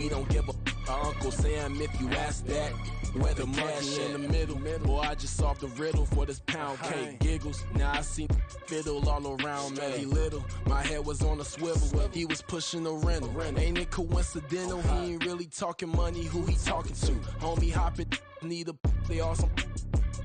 we don't give a Uncle Sam if you ask that. Where the money in the middle, boy, I just solved the riddle for this pound cake. Giggles, now I see fiddle all around me. He little, my head was on a swivel. He was pushing a rental. Ain't it coincidental? He ain't really talking money. Who he talking to? Homie hopping, need a they awesome.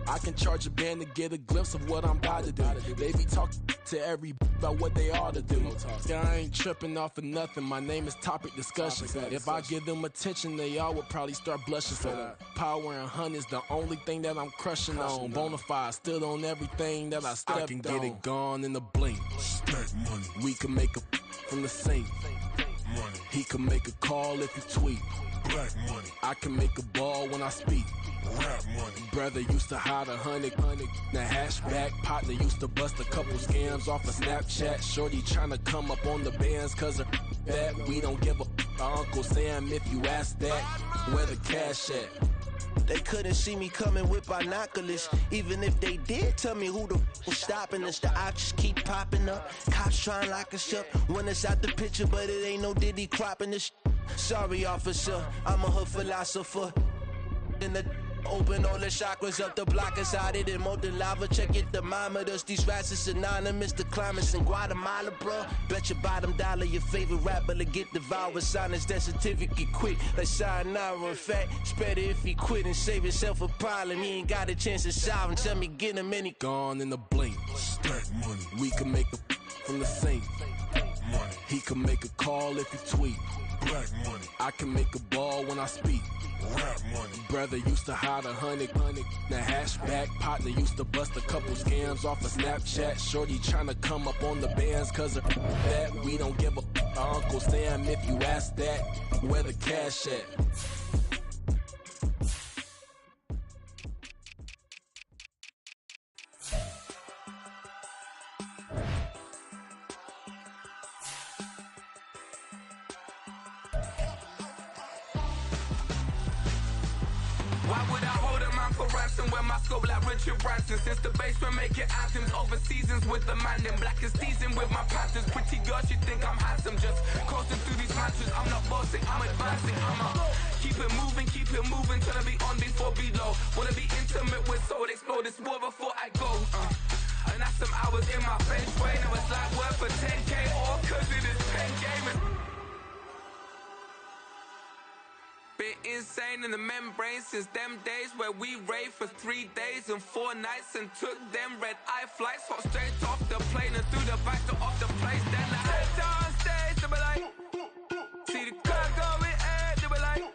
I can charge a band to get a glimpse of what I'm about to do. They be talking to every about what they ought to do. Yeah, I ain't tripping off of nothing. My name is topic discussion. If I give them attention, they all would probably start blushing. So power and hunt is the only thing that I'm crushing on. Bonafide, stood on everything that I stepped on. I can get it gone in a blink. Stack money. We can make a from the sink. Money. He can make a call if you tweet. Black money. I can make a ball when I speak. Rap money. Brother used to hide 100. The hashback partner used to bust a couple scams off of Snapchat. Shorty tryna come up on the bands cause of that. We don't give a Uncle Sam if you ask that. Where the cash at? They couldn't see me coming with binoculars. Even if they did, tell me who the was stopping us. The options keep popping up. Cops trying to lock us up. When it's out the picture, but it ain't no Diddy cropping this. Sorry, officer, I'm a hood philosopher. In the open all the chakras up the block inside it and molten lava. Check your thermometers. These rats is synonymous to climates in Guatemala, bro. Bet your bottom dollar your favorite rapper to get devoured. Sign his death certificate quick. Like sayonara. In fact, it's better if he quit and save himself a problem. He ain't got a chance to solve him. Tell me get him any gone in a blink. Stack money. We can make a from the sink. Money. He can make a call if you tweet. Black money. I can make a ball when I speak. Rap money. Brother used to hide 100. The hashback partner used to bust a couple scams off of Snapchat. Shorty tryna come up on the bands cause of that. We don't give a Uncle Sam if you ask that. Where the cash at? When my scope like Richard Branson. Since the basement making anthems over seasons with the man in black is teasing with my panthers. Pretty girl, she think I'm handsome. Just coasting through these mantras. I'm not bossing, I'm advancing. I'ma keep it moving till I be on before below. Wanna be intimate with soul, explore this war before I go. And that's some hours in my bench way. Now it's like work for 10K all cause it is pen gaming. Been insane in the membrane since them days where we raved for 3 days and 4 nights and took them red eye flights. Hot straight off the plane and through the back door of the place. Then I head down stage, they be like, see the crowd going ahead, they be like,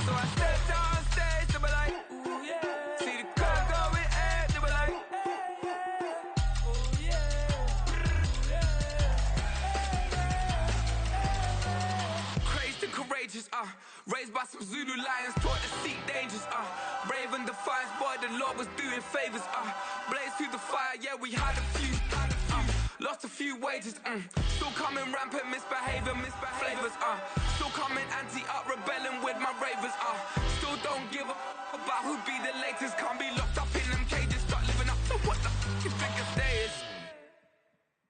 so I step down stage, they be like, ooh yeah. See the crowd going ahead, they be like, ooh yeah. Courageous, raised by some Zulu lions, taught to seek dangers, brave and defiant, boy, the Lord was doing favors, blaze through the fire, yeah, we had a few, lost a few wages, still coming rampant, misbehavior, flavors, still coming anti-up, rebelling with my ravers, still don't give a about who be the latest, can't be locked up in them cages, start living up to what the f you think it is.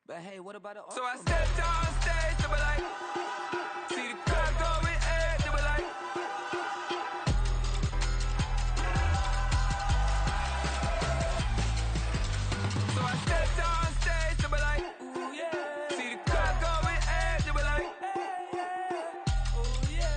But hey, what about the so I step down stage, they be like, see the crowd going ahead, they be like, so I step down stage, they be like, ooh yeah. See the crowd going ahead, they be like, ooh yeah.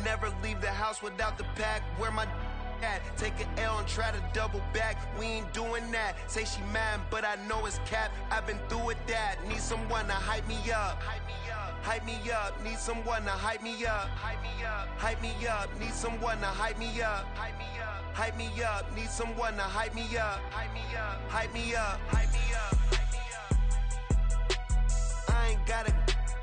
Never leave the house without the pack. Where my at? Take an L and try to double back. We ain't doing that. Say she mad, but I know it's cap. I've been through with that. Need someone to hype me up. Hype me up. Need someone to hype me up. Hype me up. Need someone to hype me up. Hype me up. Need someone to hype me up. Hype me up. I ain't got it,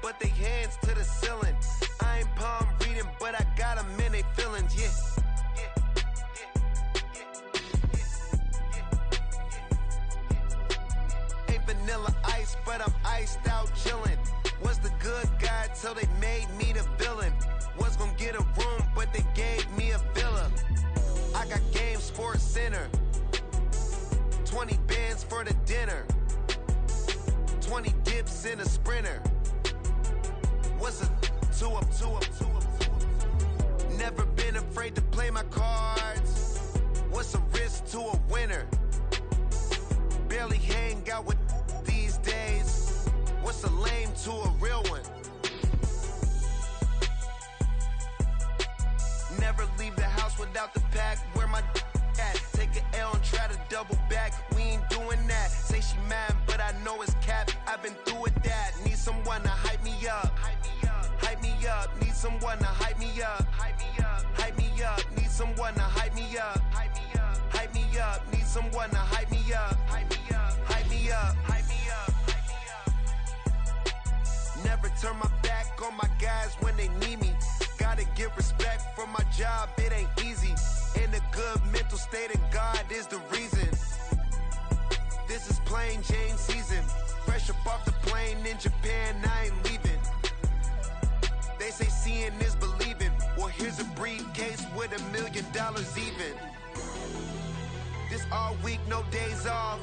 but they hands to the ceiling. I ain't palm reading, but I got them in they feelings, yeah. Ain't vanilla ice, but I'm iced out chillin'. Was the good guy till they made me the villain. Was gonna get a room, but they gave me a villa. I got game, Sports Center. 20 bands for the dinner. 20 dips in a sprinter. What's a two up? Never been afraid to play my cards. What's a risk to a winner? Barely hang out with these days. What's a lame to a real one? Never leave the house without the pack. Where my at? Take an L and try to double back. We ain't doing that. Say she mad, but I know it's cap. I've been through with that. Need someone to hype me up. Hype me up. Need someone to hype me up. Hype me up. Need someone to hype me up. Hype me up. Need someone to hype me up. Hype me up. Never turn my back on my guys when they need me. Gotta give respect for my job, it ain't easy. In a good mental state of God is the reason. This is plain Jane season. Fresh up off the plane in Japan, I ain't leaving. They say seeing is believing. Well, here's a briefcase with $1 million even. This all week, no days off.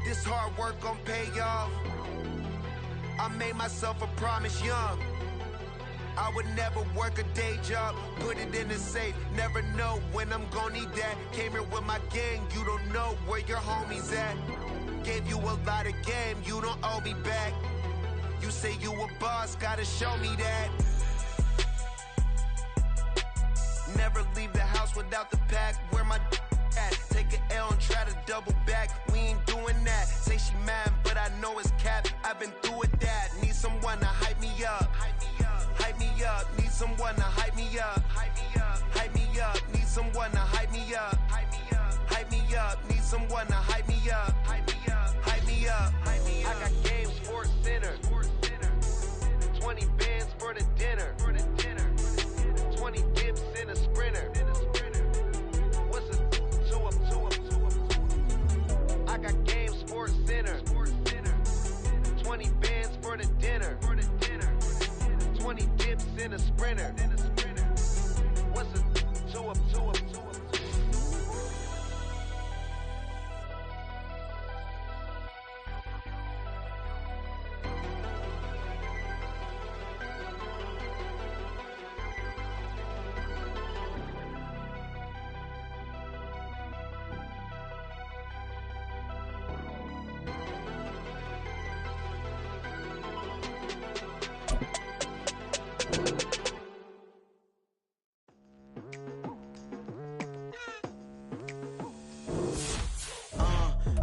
This hard work gon' pay off. I made myself a promise young. I would never work a day job, put it in the safe, never know when I'm gon' need that. Came here with my gang, you don't know where your homies at. Gave you a lot of game, you don't owe me back. You say you a boss, gotta show me that. Never leave the house without the pack, where my at? Take an L and try to double back, we ain't doing that. Say she mad, but I know it's cap, I've been through with that. Need someone to hype me up. Hype me up, need someone to hype me up. Hype me up, need someone to hype me up. Hype me up, need someone to hype me up. Hype me up. I got game, Sports Center. 20 bands for the dinner. 20 dips in a sprinter. What's a two up? I got game, Sports Center. 20 bands for the dinner. 20 dips in a sprinter. What's a two up?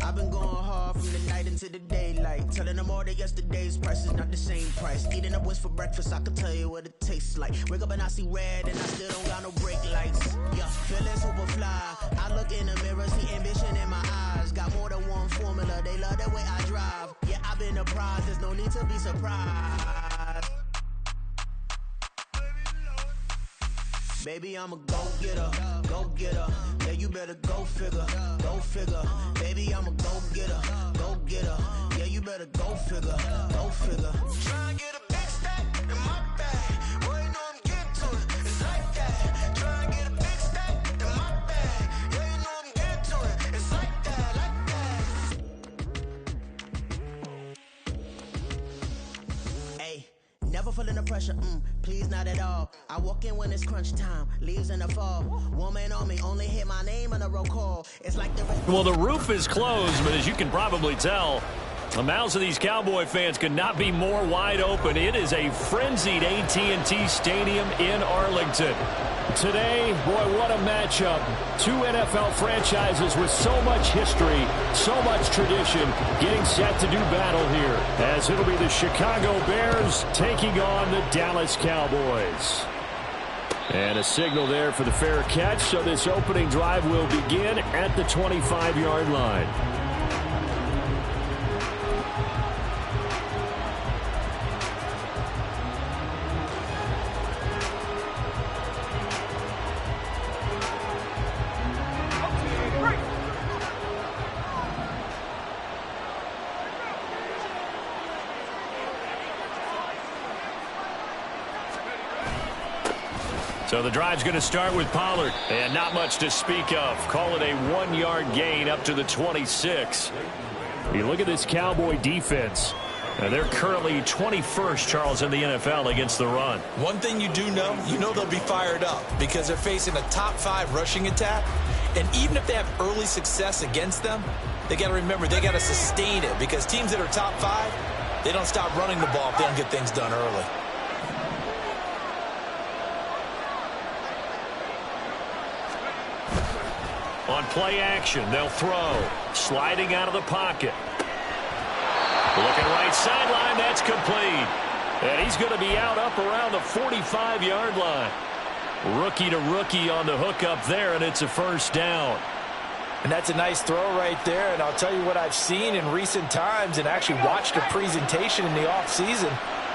I've been going hard from the night into the daylight, telling them all that yesterday's price is not the same price. Eating up what's for breakfast, I can tell you what it tastes like. Wake up and I see red and I still don't got no brake lights. Yeah, feeling super fly. I look in the mirror, see ambition in my eyes. Got more than one formula, they love the way I drive. Yeah, I've been a prize, there's no need to be surprised. Baby, I'm a go-getter. Yeah, you better go figure. Baby, I'm a go-getter. Yeah, you better go figure. Try and get a big stack in my bag. Boy, you know I'm getting to it. It's like that. Try and get a big stack in my bag. Yeah, you know I'm getting to it. It's like that. Hey, never feeling the pressure. Please, not at all. I walk in when it's crunch time, leaves in the fall. Woman on me, only hit my name on a roll call. It's like the well, the roof is closed, but as you can probably tell, the mouths of these Cowboy fans could not be more wide open. It is a frenzied AT&T Stadium in Arlington. Today, boy, what a matchup. Two NFL franchises with so much history, so much tradition, getting set to do battle here, as it'll be the Chicago Bears taking on the Dallas Cowboys. And a signal there for the fair catch, so this opening drive will begin at the 25-yard line. So the drive's going to start with Pollard. And not much to speak of. Call it a 1-yard gain up to the 26. You look at this Cowboy defense. And they're currently 21st, Charles, in the NFL against the run. One thing you do know, they'll be fired up because they're facing a top 5 rushing attack. And even if they have early success against them, they got to remember they got to sustain it because teams that are top 5, they don't stop running the ball if they don't get things done early. On play action, they'll throw. Sliding out of the pocket. Looking right sideline, that's complete. And he's going to be out up around the 45-yard line. Rookie to rookie on the hook up there, and it's a first down. And that's a nice throw right there. And I'll tell you what I've seen in recent times and actually watched a presentation in the offseason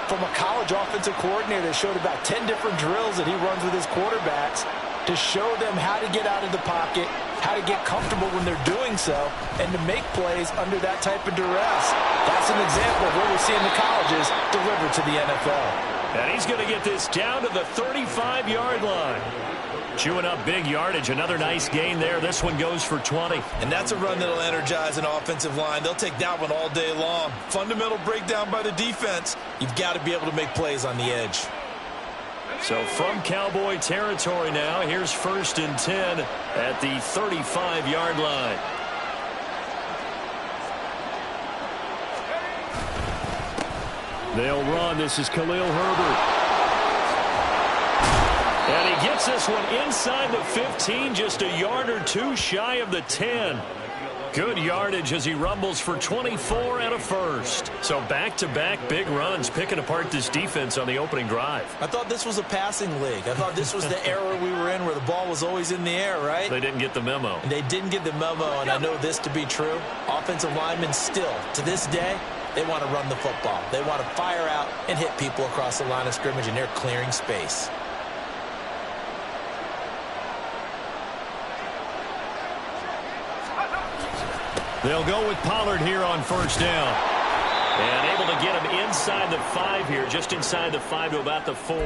from a college offensive coordinator that showed about 10 different drills that he runs with his quarterbacks to show them how to get out of the pocket, how to get comfortable when they're doing so, and to make plays under that type of duress. That's an example of what we're seeing the colleges deliver to the NFL. And he's going to get this down to the 35-yard line. Chewing up big yardage. Another nice gain there. This one goes for 20. And that's a run that'll energize an offensive line. They'll take that one all day long. Fundamental breakdown by the defense. You've got to be able to make plays on the edge. So from Cowboy territory now, here's 1st and 10 at the 35-yard line. They'll run. This is Khalil Herbert. And he gets this one inside the 15, just a yard or two shy of the 10. Good yardage as he rumbles for 24 and a first. So back-to-back big runs, picking apart this defense on the opening drive. I thought this was a passing league. I thought this was the era we were in where the ball was always in the air, right? They didn't get the memo. And they didn't get the memo, and I know this to be true. Offensive linemen still, to this day, they want to run the football. They want to fire out and hit people across the line of scrimmage, and they're clearing space. They'll go with Pollard here on first down. And able to get him inside the 5 here, just inside the 5 to about the 4.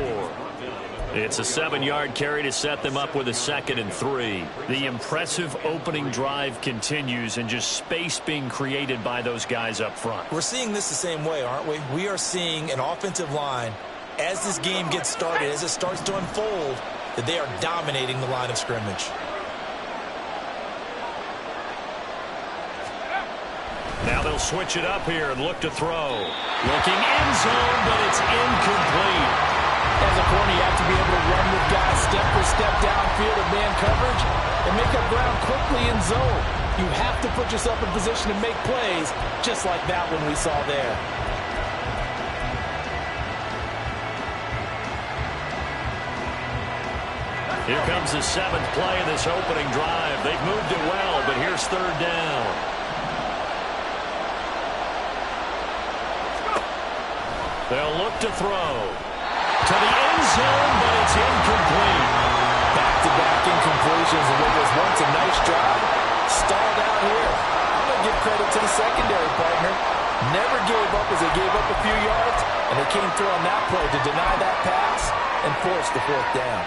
It's a 7-yard carry to set them up with a 2nd and 3. The impressive opening drive continues and just space being created by those guys up front. We're seeing this the same way, aren't we? We are seeing an offensive line, as this game gets started, as it starts to unfold, that they are dominating the line of scrimmage. Now they'll switch it up here and look to throw. Looking end zone, but it's incomplete. As a corner, you have to be able to run with guys step for step downfield of man coverage and make up ground quickly in zone. You have to put yourself in position to make plays, just like that one we saw there. Here comes the 7th play of this opening drive. They've moved it well, but here's 3rd down. They'll look to throw. To the end zone, but it's incomplete. Back-to-back incompletions, and what was once a nice drive stalled out here. I'm going to give credit to the secondary partner. Never gave up as they gave up a few yards, and they came through on that play to deny that pass and force the 4th down.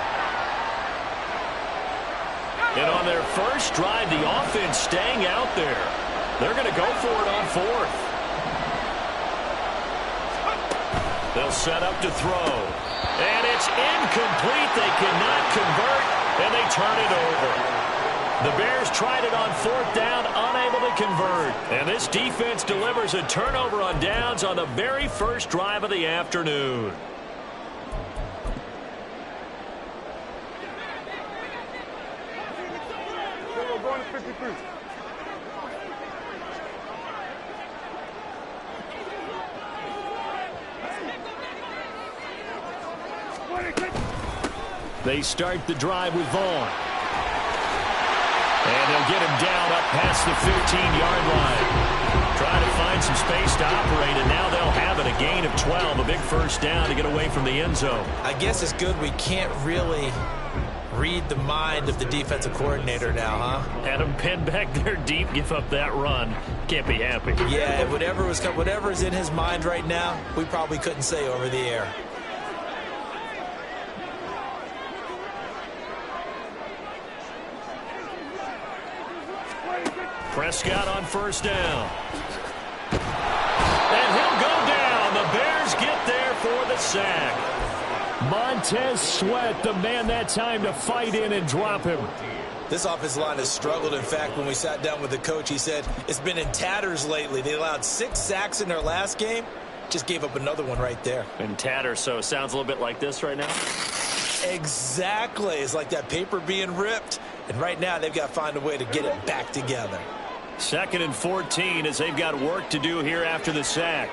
And on their first drive, the offense staying out there. They're going to go for it on 4th. They'll set up to throw. And it's incomplete. They cannot convert, and they turn it over. The Bears tried it on 4th down, unable to convert. And this defense delivers a turnover on downs on the very first drive of the afternoon. Going to 53. They start the drive with Vaughn. And they'll get him down up past the 15-yard line. Trying to find some space to operate, and now they'll have it. A gain of 12, a big first down to get away from the end zone. I guess it's good we can't really read the mind of the defensive coordinator now, huh? Had him pinned back there deep, give up that run. Can't be happy. Yeah, whatever's in his mind right now, we probably couldn't say over the air. Prescott on first down. And he'll go down. The Bears get there for the sack. Montez Sweat, the man that time to fight in and drop him. This offensive line has struggled. In fact, when we sat down with the coach, he said it's been in tatters lately. They allowed 6 sacks in their last game. Just gave up another one right there. In tatters, so it sounds a little bit like this right now? Exactly. It's like that paper being ripped. And right now, they've got to find a way to get it back together. 2nd and 14 as they've got work to do here after the sack.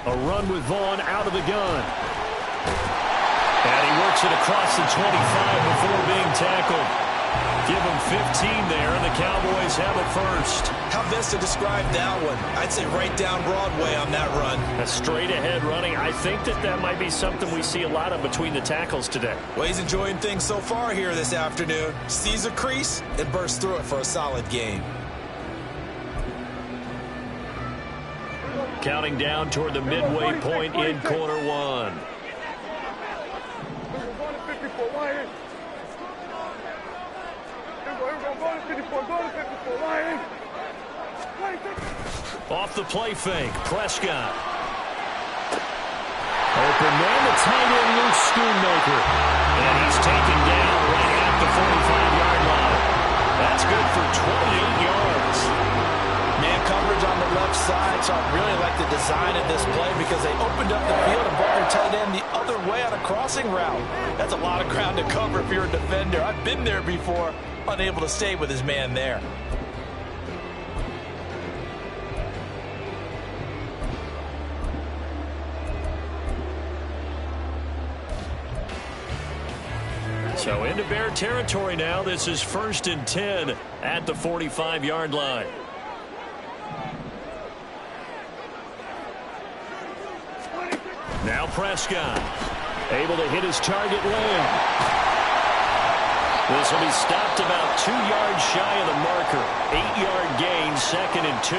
A run with Vaughn out of the gun. And he works it across the 25 before being tackled. Give him 15 there, and the Cowboys have it first. How best to describe that one? I'd say right down Broadway on that run. A straight-ahead running. I think that might be something we see a lot of between the tackles today. Well, he's enjoying things so far here this afternoon. Sees a crease and bursts through it for a solid game. Counting down toward the midway point in quarter one. Off the play fake, Prescott. Open man, the tight end, Luke Schoonmaker. And he's taken down right at the 45-yard line. That's good for 28 yards. Man coverage on the left side, so I really like the design of this play because they opened up the field and brought their tight end the other way on a crossing route. That's a lot of ground to cover if you're a defender. I've been there before, unable to stay with his man there. So into Bear territory now. This is 1st and 10 at the 45-yard line. Now Prescott, able to hit his target Lamb. This will be stopped about 2 yards shy of the marker. 8-yard gain, 2nd and 2.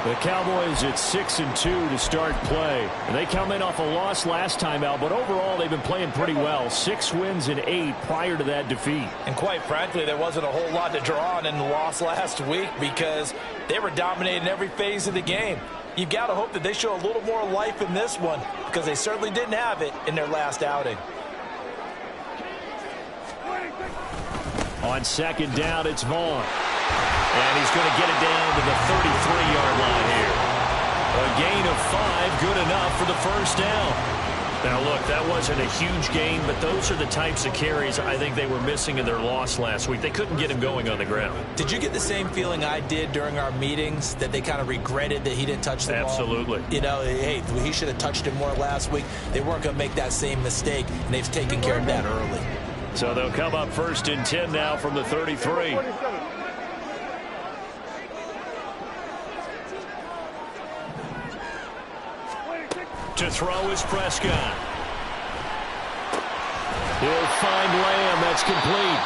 The Cowboys at 6 and 2 to start play. And they come in off a loss last time out, but overall they've been playing pretty well. 6 wins and 8 prior to that defeat. And quite frankly, there wasn't a whole lot to draw on in the loss last week because they were dominating every phase of the game. You've got to hope that they show a little more life in this one because they certainly didn't have it in their last outing. On 2nd down, it's Vaughn. And he's going to get it down to the 33-yard line here. A gain of 5, good enough for the first down. Now, look, that wasn't a huge gain, but those are the types of carries I think they were missing in their loss last week. They couldn't get him going on the ground. Did you get the same feeling I did during our meetings, that they kind of regretted that he didn't touch the ball? Absolutely. You know, hey, he should have touched it more last week. They weren't going to make that same mistake, and they've taken care of that early. So they'll come up 1st and 10 now from the 33. To throw is Prescott. He'll find Lamb. That's complete.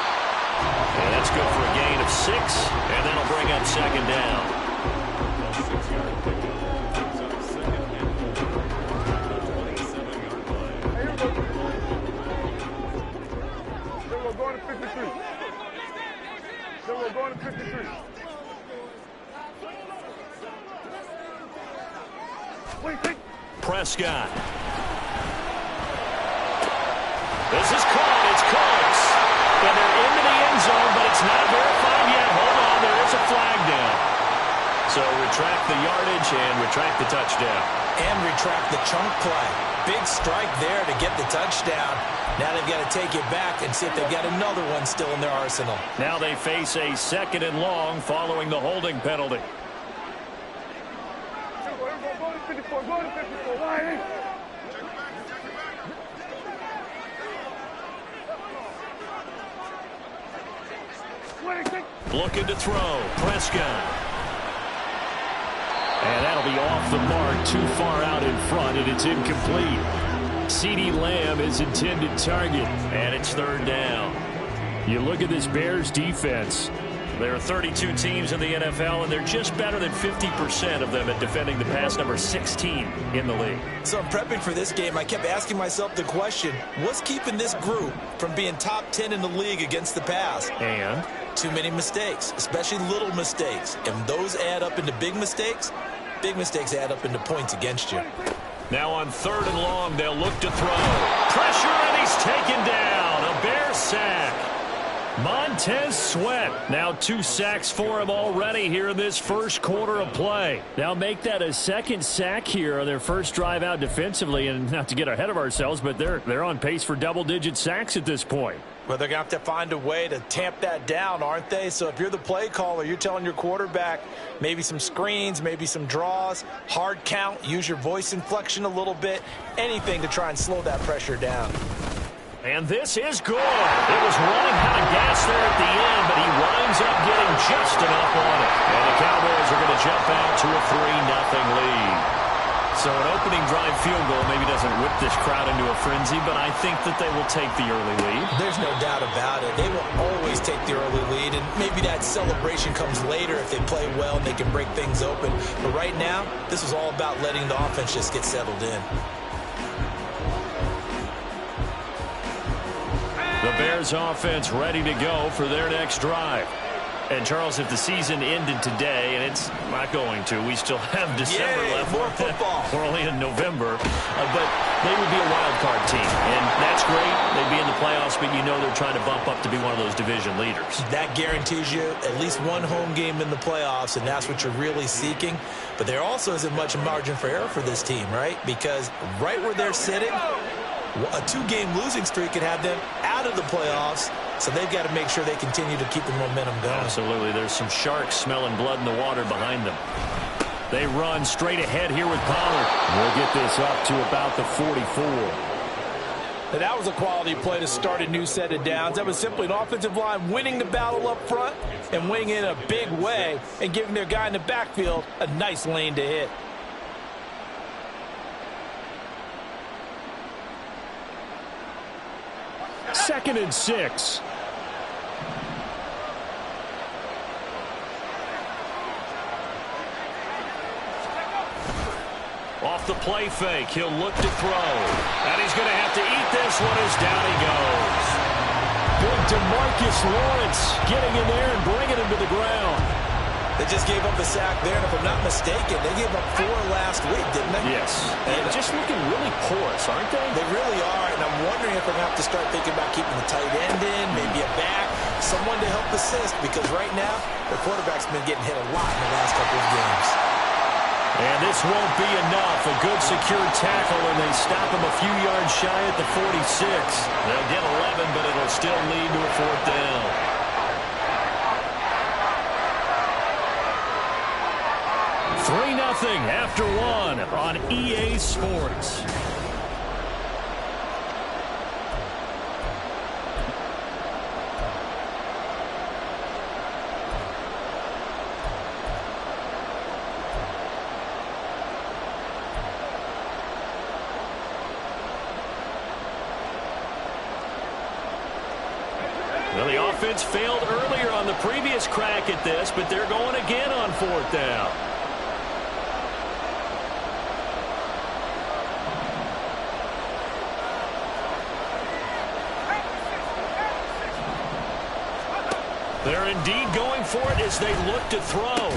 And that's good for a gain of 6. And that'll bring up 2nd down. We're going to 53. We're going to 53. Prescott. This is caught. It's close. And they're into the end zone, but it's not verified yet. Hold on. There is a flag down. So retract the yardage and retract the touchdown. And retract the chunk play. Big strike there to get the touchdown. Now they've got to take it back and see if they've got another one still in their arsenal. Now they face a 2nd and long following the holding penalty. Looking to throw. Prescott. And that'll be off the mark, too far out in front, and it's incomplete. CeeDee Lamb is intended target, and it's 3rd down. You look at this Bears defense. There are 32 teams in the NFL, and they're just better than 50% of them at defending the pass, number 16 in the league. So in prepping for this game, I kept asking myself the question, what's keeping this group from being top 10 in the league against the pass? And? Too many mistakes, especially little mistakes. And those add up into big mistakes. Big mistakes add up into points against you. Now on 3rd and long, they'll look to throw. Pressure, and he's taken down. A Bear sack. Montez Sweat. Now 2 sacks for him already here in this first quarter of play. Now make that a 2nd sack here on their first drive out defensively. And not to get ahead of ourselves, but they're on pace for double-digit sacks at this point. Well, they're going to have to find a way to tamp that down, aren't they? So if you're the play caller, you're telling your quarterback maybe some screens, maybe some draws, hard count, use your voice inflection a little bit, anything to try and slow that pressure down. And this is good. It was running out of gas there at the end, but he winds up getting just enough on it. And the Cowboys are going to jump out to a 3-0 lead. So an opening drive field goal maybe doesn't whip this crowd into a frenzy, but I think that they will take the early lead. There's no doubt about it. They will always take the early lead, and maybe that celebration comes later if they play well and they can break things open. But right now, this is all about letting the offense just get settled in. The Bears offense ready to go for their next drive. And, Charles, if the season ended today, and it's not going to, we still have December left. More football. We're only in November. But they would be a wild card team. And that's great. They'd be in the playoffs, but you know they're trying to bump up to be one of those division leaders. That guarantees you at least one home game in the playoffs, and that's what you're really seeking. But there also isn't much margin for error for this team, right? Because right where they're sitting, a 2-game losing streak could have them out of the playoffs. So they've got to make sure they continue to keep the momentum going. Absolutely. There's some sharks smelling blood in the water behind them. They run straight ahead here with Pollard. We'll get this up to about the 44. And that was a quality play to start a new set of downs. That was simply an offensive line winning the battle up front and winning it in a big way and giving their guy in the backfield a nice lane to hit. Second and 6. Off the play fake, he'll look to throw. And he's going to have to eat this one as down he goes. Big DeMarcus Lawrence getting in there and bringing him to the ground. They just gave up a sack there, and if I'm not mistaken, they gave up 4 last week, didn't they? Yes. And just looking really porous, aren't they? They really are, and I'm wondering if they're going to have to start thinking about keeping the tight end in, maybe a back, someone to help assist, because right now, the quarterback's been getting hit a lot in the last couple of games. And this won't be enough. A good secure tackle, and they stop him a few yards shy at the 46. They'll get 11, but it'll still lead to a 4th down. Nothing after 1 on EA Sports. Well, the offense failed earlier on the previous crack at this, but they're going again on 4th down. They're indeed going for it as they look to throw.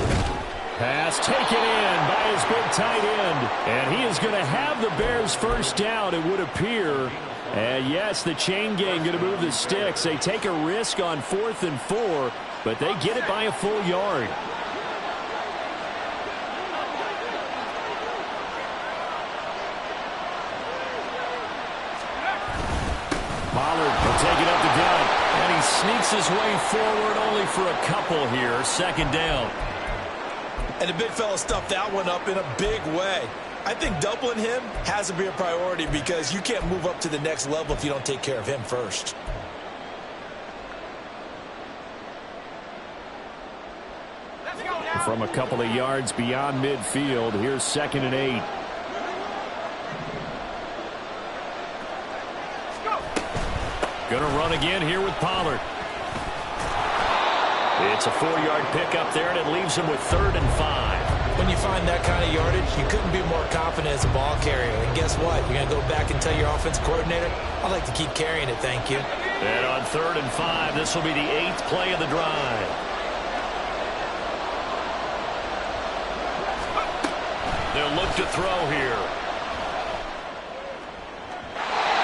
Pass taken in by his big tight end. And he is going to have the Bears first down, it would appear. And yes, the chain gang going to move the sticks. They take a risk on 4th and 4, but they get it by a full yard. Pollard will take it up the gut. And he sneaks his way forward only for a couple here. 2nd down. And the big fella stuffed that one up in a big way. I think doubling him has to be a priority because you can't move up to the next level if you don't take care of him first. From a couple of yards beyond midfield, here's 2nd and 8. Going to run again here with Pollard. It's a 4-yard pickup there, and it leaves him with 3rd and 5. When you find that kind of yardage, you couldn't be more confident as a ball carrier. And guess what? You're going to go back and tell your offensive coordinator, I'd like to keep carrying it, thank you. And on 3rd and 5, this will be the 8th play of the drive. They'll look to throw here.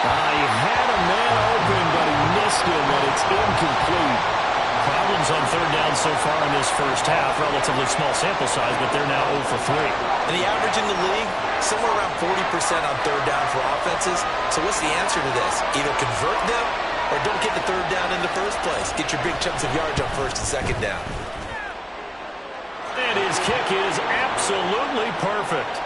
He had a man open, but he missed him, and it's incomplete. Problems on 3rd down so far in this first half. Relatively small sample size, but they're now 0 for 3. And the average in the league, somewhere around 40% on 3rd down for offenses. So what's the answer to this? Either convert them or don't get the 3rd down in the first place. Get your big chunks of yards on 1st and 2nd down. And his kick is absolutely perfect.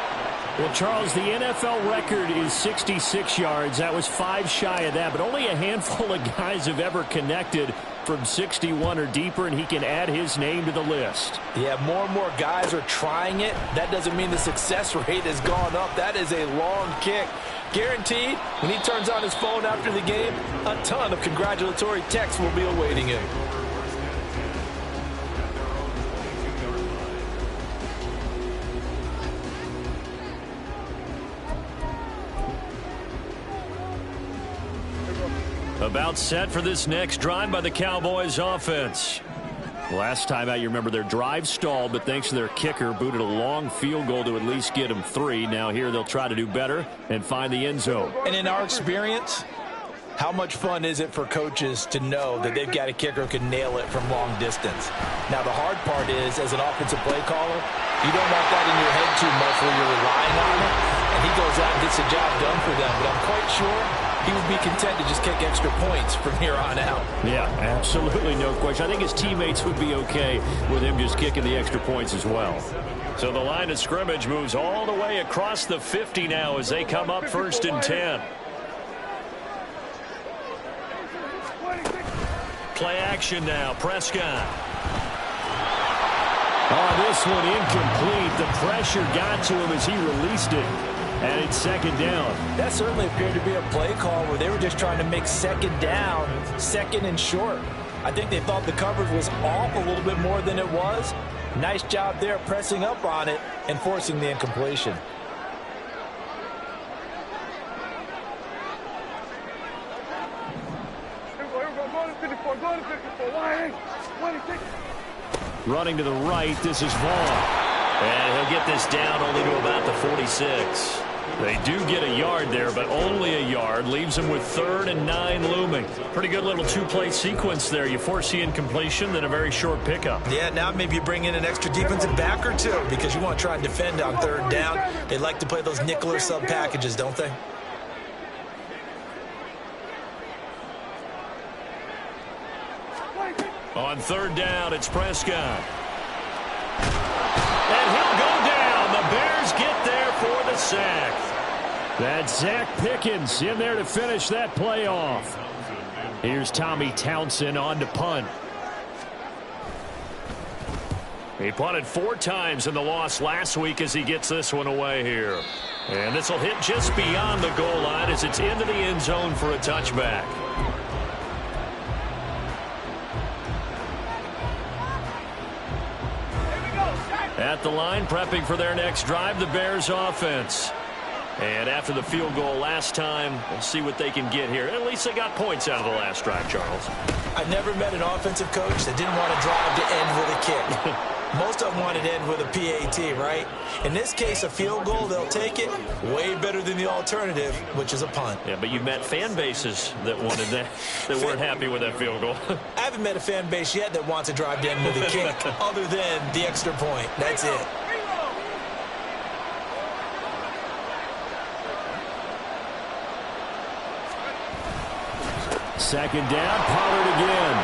Well, Charles, the NFL record is 66 yards. That was 5 shy of that, but only a handful of guys have ever connected from 61 or deeper, and he can add his name to the list. Yeah, more and more guys are trying it. That doesn't mean the success rate has gone up. That is a long kick. Guaranteed, when he turns on his phone after the game, a ton of congratulatory texts will be awaiting him. About set for this next drive by the Cowboys offense. Last time out, you remember their drive stalled, but thanks to their kicker, booted a long field goal to at least get them 3. Now here they'll try to do better and find the end zone. And in our experience, how much fun is it for coaches to know that they've got a kicker who can nail it from long distance? Now the hard part is, as an offensive play caller, you don't want that in your head too much where you're relying on it, and he goes out and gets the job done for them. But I'm quite sure he would be content to just kick extra points from here on out. Yeah, absolutely no question. I think his teammates would be okay with him just kicking the extra points as well. So the line of scrimmage moves all the way across the 50 now as they come up 1st and 10. Play action now. Prescott. Oh, this one incomplete. The pressure got to him as he released it. And it's 2nd down. That certainly appeared to be a play call where they were just trying to make 2nd down, 2nd and short. I think they thought the coverage was off a little bit more than it was. Nice job there pressing up on it and forcing the incompletion. Running to the right, this is Vaughn. And he'll get this down only to about the 46. They do get a yard there, but only a yard. Leaves him with 3rd and 9 looming. Pretty good little 2-play sequence there. You force the incompletion, then a very short pickup. Yeah, now maybe you bring in an extra defensive back or two because you want to try and defend on 3rd down. They like to play those nickel or sub packages, don't they? On 3rd down, it's Prescott. And he'll go down. The Bears get there for the sack. That's Zach Pickens in there to finish that play off. Here's Tommy Townsend on to punt. He punted 4 times in the loss last week as he gets this one away here. And this will hit just beyond the goal line as it's into the end zone for a touchback. At the line, prepping for their next drive, the Bears offense. And after the field goal last time, we'll see what they can get here. At least they got points out of the last drive, Charles. I've never met an offensive coach that didn't want to drive to end with a kick. Most of them wanted to end with a PAT, right? In this case, a field goal, they'll take it. Way better than the alternative, which is a punt. Yeah, but you've met fan bases that wanted that, that weren't happy with that field goal. I haven't met a fan base yet that wants to drive to end with a kick, other than the extra point. That's it. Second down, Pollard again.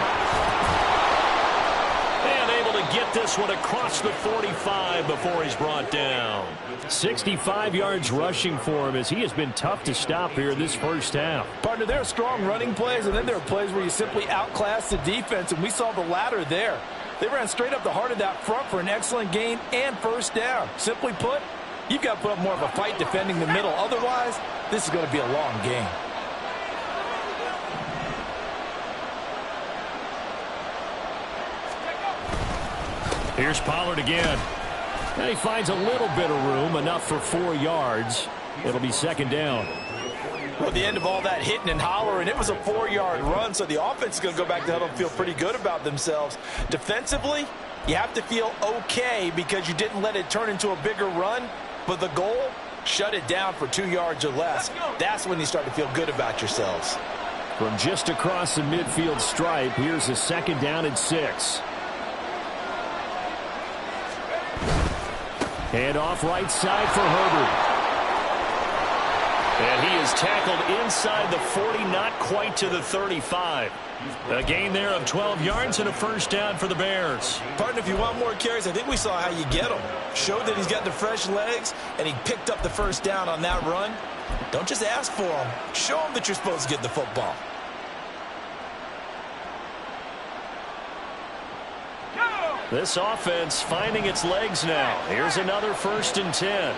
And able to get this one across the 45 before he's brought down. 65 yards rushing for him as he has been tough to stop here this first half. Partner, there are strong running plays, and then there are plays where you simply outclass the defense, and we saw the latter there. They ran straight up the heart of that front for an excellent gain and first down. Simply put, you've got to put up more of a fight defending the middle. Otherwise, this is going to be a long game. Here's Pollard again. And he finds a little bit of room, enough for 4 yards. It'll be second down. Well, at the end of all that hitting and hollering, it was a 4-yard run, so the offense is going to go back to the huddle and feel pretty good about themselves. Defensively, you have to feel okay because you didn't let it turn into a bigger run, but the goal, shut it down for 2 yards or less. That's when you start to feel good about yourselves. From just across the midfield stripe, here's a second down and 6. Hand off right side for Herbert. And he is tackled inside the 40, not quite to the 35. A gain there of 12 yards and a first down for the Bears. Partner, if you want more carries, I think we saw how you get him. Showed that he's got the fresh legs, and he picked up the first down on that run. Don't just ask for him. Show him that you're supposed to get the football. This offense finding its legs now. Here's another 1st and 10.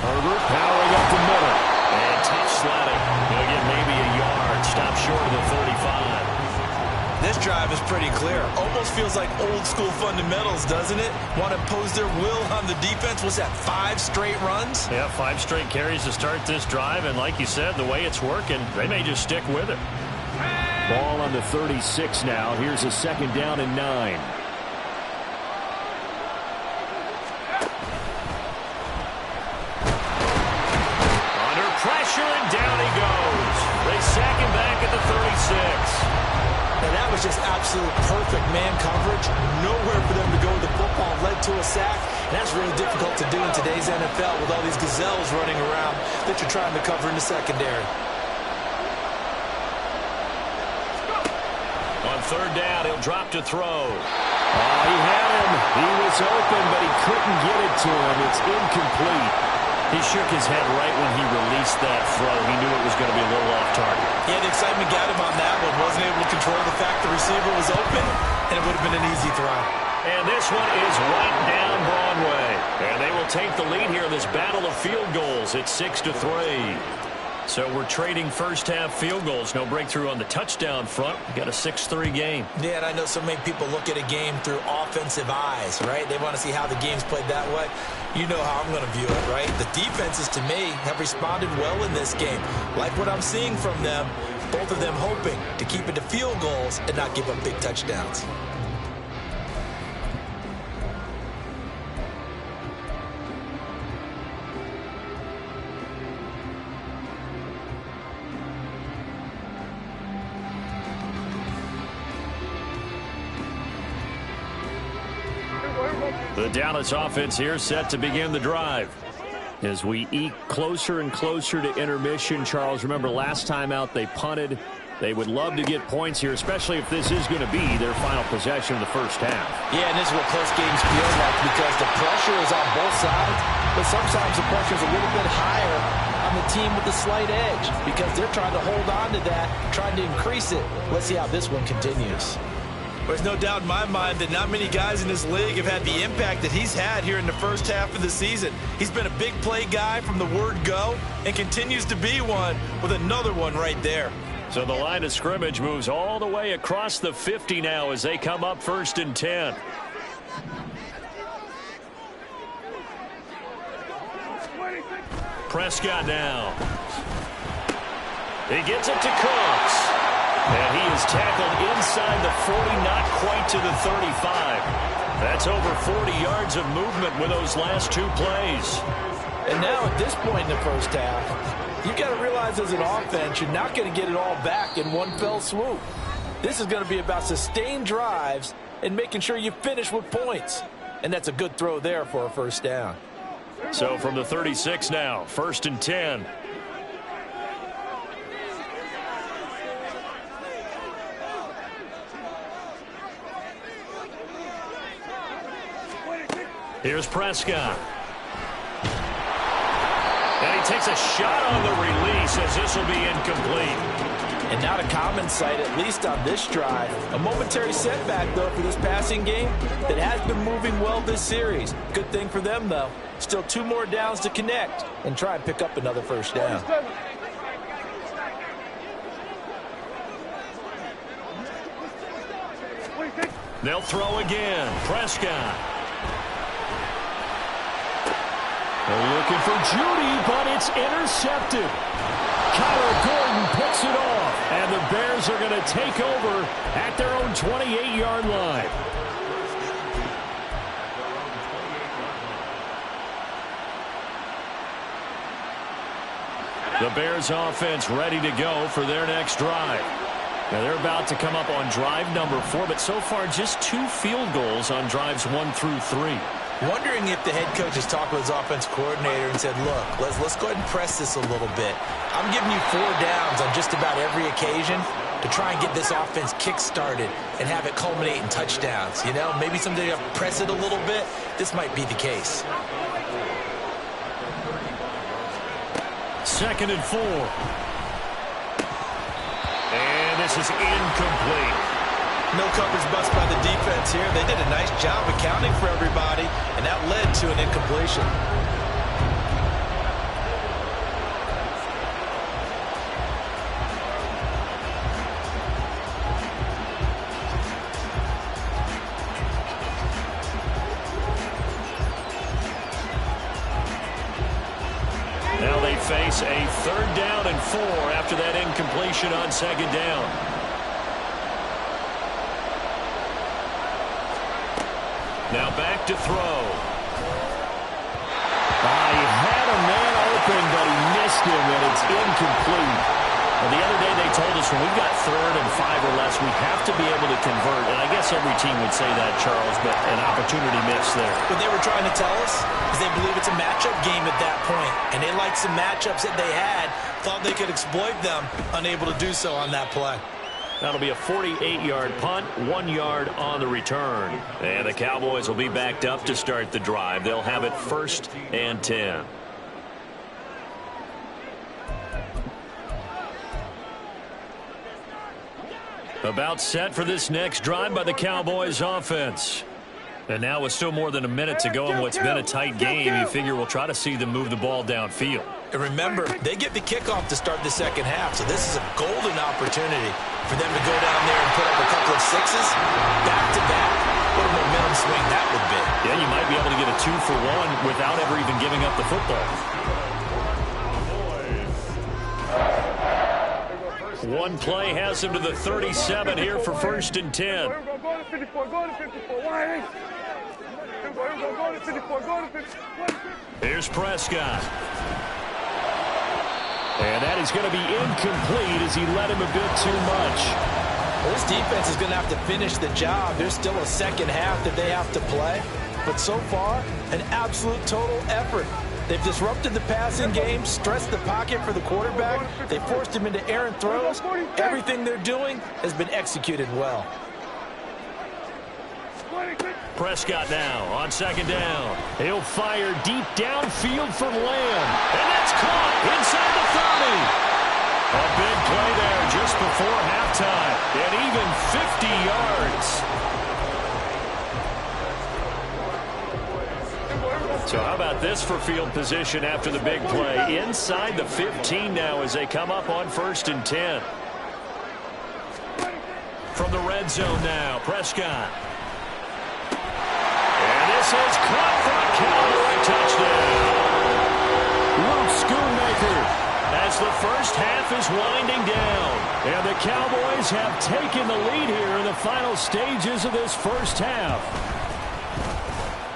Herbert powering up the middle. And tough sledding. He'll get maybe a yard. Stop short of the 35. This drive is pretty clear. Almost feels like old school fundamentals, doesn't it? Want to impose their will on the defense. Was that 5 straight runs? Yeah, 5 straight carries to start this drive. And like you said, the way it's working, they may just stick with it. Ball on the 36 now. Here's a second down and 9. Pressure, and down he goes. They sack him back at the 36. And that was just absolute perfect man coverage. Nowhere for them to go with the football. Led to a sack. And that's really difficult to do in today's NFL with all these gazelles running around that you're trying to cover in the secondary. On third down, he'll drop to throw. He had him. He was open, but he couldn't get it to him. It's incomplete. He shook his head right when he released that throw. He knew it was going to be a little off target. Yeah, the excitement got him on that one. Wasn't able to control the fact the receiver was open, and it would have been an easy throw. And this one is right down Broadway. And they will take the lead here in this battle of field goals. It's 6-3. So we're trading first-half field goals. No breakthrough on the touchdown front. We got a 6-3 game. Yeah, and I know so many people look at a game through offensive eyes, right? They want to see how the game's played that way. You know how I'm going to view it, right? The defenses, to me, have responded well in this game. Like what I'm seeing from them, both of them hoping to keep it to field goals and not give up big touchdowns. The Dallas offense here set to begin the drive. As we eke closer and closer to intermission, Charles, remember last time out they punted. They would love to get points here, especially if this is going to be their final possession of the first half. Yeah, and this is what close games feel like because the pressure is on both sides, but sometimes the pressure is a little bit higher on the team with the slight edge because they're trying to hold on to that, trying to increase it. Let's see how this one continues. There's no doubt in my mind that not many guys in this league have had the impact that he's had here in the first half of the season. He's been a big play guy from the word go and continues to be one with another one right there. So the line of scrimmage moves all the way across the 50 now as they come up 1st and 10. Prescott now. He gets it to Cooks. And he is tackled inside the 40, not quite to the 35. That's over 40 yards of movement with those last 2 plays. And now at this point in the first half, you've got to realize as an offense, you're not going to get it all back in one fell swoop. This is going to be about sustained drives and making sure you finish with points. And that's a good throw there for a first down. So from the 36 now, 1st and 10. Here's Prescott. And he takes a shot on the release as this will be incomplete. And not a common sight, at least on this drive. A momentary setback, though, for this passing game that has been moving well this series. Good thing for them, though. Still 2 more downs to connect and try and pick up another first down. They'll throw again. Prescott. They're looking for Judy, but it's intercepted. Kyler Gordon picks it off, and the Bears are going to take over at their own 28-yard line. The Bears offense ready to go for their next drive. Now they're about to come up on drive number 4, but so far just 2 field goals on drives 1 through 3. Wondering if the head coach has talked with his offense coordinator and said, look, let's go ahead and press this a little bit. I'm giving you 4 downs on just about every occasion to try and get this offense kick-started and have it culminate in touchdowns. You know, maybe someday you have to press it a little bit. This might be the case. 2nd and 4. And this is incomplete. No coverage bust by the defense here. They did a nice job accounting for everybody, and that led to an incompletion. Now they face a 3rd down and 4 after that incompletion on 2nd down. Now back to throw. He had a man open, but he missed him, and it's incomplete. Well, the other day they told us when we've got 3rd and 5 or less, we have to be able to convert. And I guess every team would say that, Charles, but an opportunity missed there. What they were trying to tell us is they believe it's a matchup game at that point, and they liked some matchups that they had, thought they could exploit them, unable to do so on that play. That'll be a 48-yard punt, 1 yard on the return. And the Cowboys will be backed up to start the drive. They'll have it 1st and 10. About set for this next drive by the Cowboys offense. And now with still more than a minute to go in what's been a tight game, you figure we'll try to see them move the ball downfield. And remember, they get the kickoff to start the 2nd half, so this is a golden opportunity for them to go down there and put up a couple of 6s back-to-back. What a momentum swing that would be. Yeah, you might be able to get a 2-for-1 without ever even giving up the football. 1 play has him to the 37 here for 1st and 10. Go to 54, go to 54. Why? Go to 54, go to 54. Here's Prescott. And that is going to be incomplete as he let him a bit too much. Well, this defense is going to have to finish the job. There's still a 2nd half that they have to play. But so far, an absolute total effort. They've disrupted the passing game, stressed the pocket for the quarterback. They forced him into errant throws. Everything they're doing has been executed well. Prescott now on 2nd down. He'll fire deep downfield for Lamb. And that's caught inside the 30. A big play there just before halftime. And even 50 yards. So how about this for field position after the big play? Inside the 15 now as they come up on 1st and 10. From the red zone now, Prescott. And this is caught for a Cowboy touchdown. Luke Schoonmaker as the 1st half is winding down. And the Cowboys have taken the lead here in the final stages of this 1st half.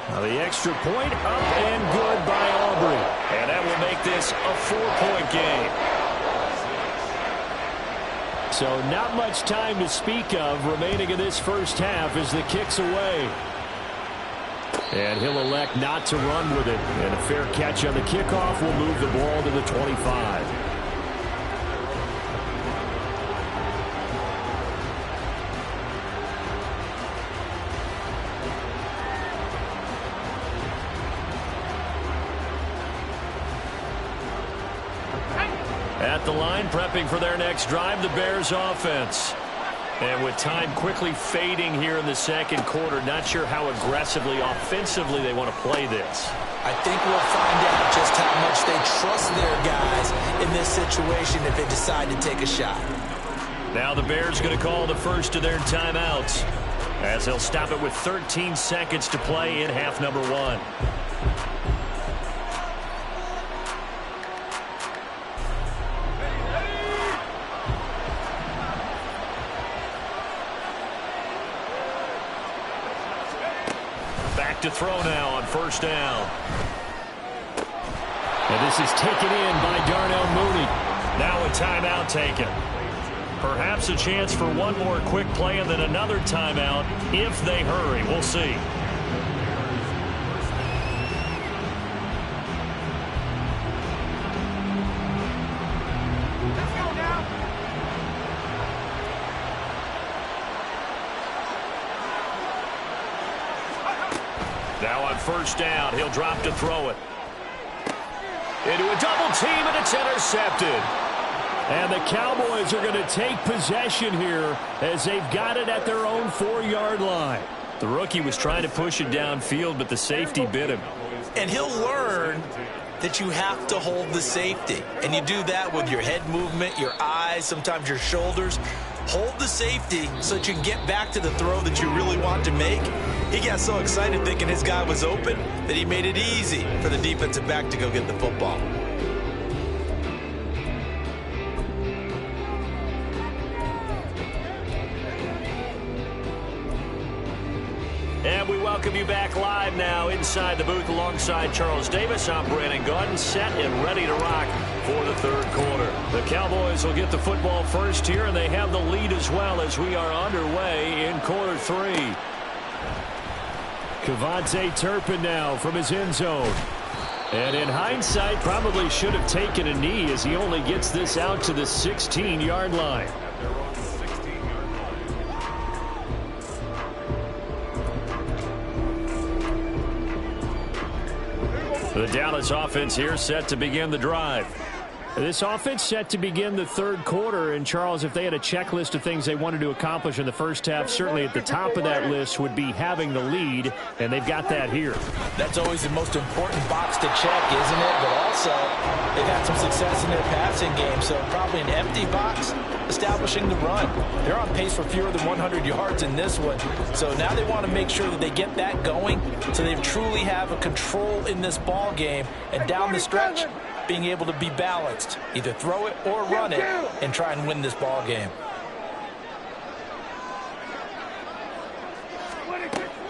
Now the extra point up and good by Aubrey. And that will make this a 4-point game. So not much time to speak of remaining in this 1st half as the kick's away. And he'll elect not to run with it. And a fair catch on the kickoff will move the ball to the 25. At the line, prepping for their next drive, the Bears offense. And with time quickly fading here in the 2nd quarter, not sure how aggressively, offensively they want to play this. I think we'll find out just how much they trust their guys in this situation if they decide to take a shot. Now the Bears going to call the first of their timeouts. as they'll stop it with 13 seconds to play in half number 1. Back to throw now on first down. And this is taken in by Darnell Mooney. Now a timeout taken. Perhaps a chance for one more quick play and then another timeout if they hurry. We'll see. Let's go now. Now on first down, he'll drop to throw it. Into a double team, and it's intercepted. And the Cowboys are going to take possession here as they've got it at their own 4-yard line. The rookie was trying to push it downfield, but the safety bit him. And he'll learn that you have to hold the safety. And you do that with your head movement, your eyes, sometimes your shoulders. Hold the safety so that you can get back to the throw that you really want to make. He got so excited thinking his guy was open that he made it easy for the defensive back to go get the football. And we welcome you back live now inside the booth alongside Charles Davis. I'm Brandon Gaudin, set and ready to rock for the third quarter. The Cowboys will get the football first here, and they have the lead as well as we are underway in quarter 3. Kevontae Turpin now from his end zone. And in hindsight, probably should have taken a knee as he only gets this out to the 16-yard line. The Dallas offense here set to begin the drive. This offense set to begin the third quarter. And, Charles, if they had a checklist of things they wanted to accomplish in the first half, certainly at the top of that list would be having the lead, and they've got that here. That's always the most important box to check, isn't it? But also, they've had some success in their passing game, so probably an empty box establishing the run. They're on pace for fewer than 100 yards in this one. So now they want to make sure that they get that going so they truly have a control in this ball game, and down the stretch, being able to be balanced, either throw it or run it, and try and win this ball game.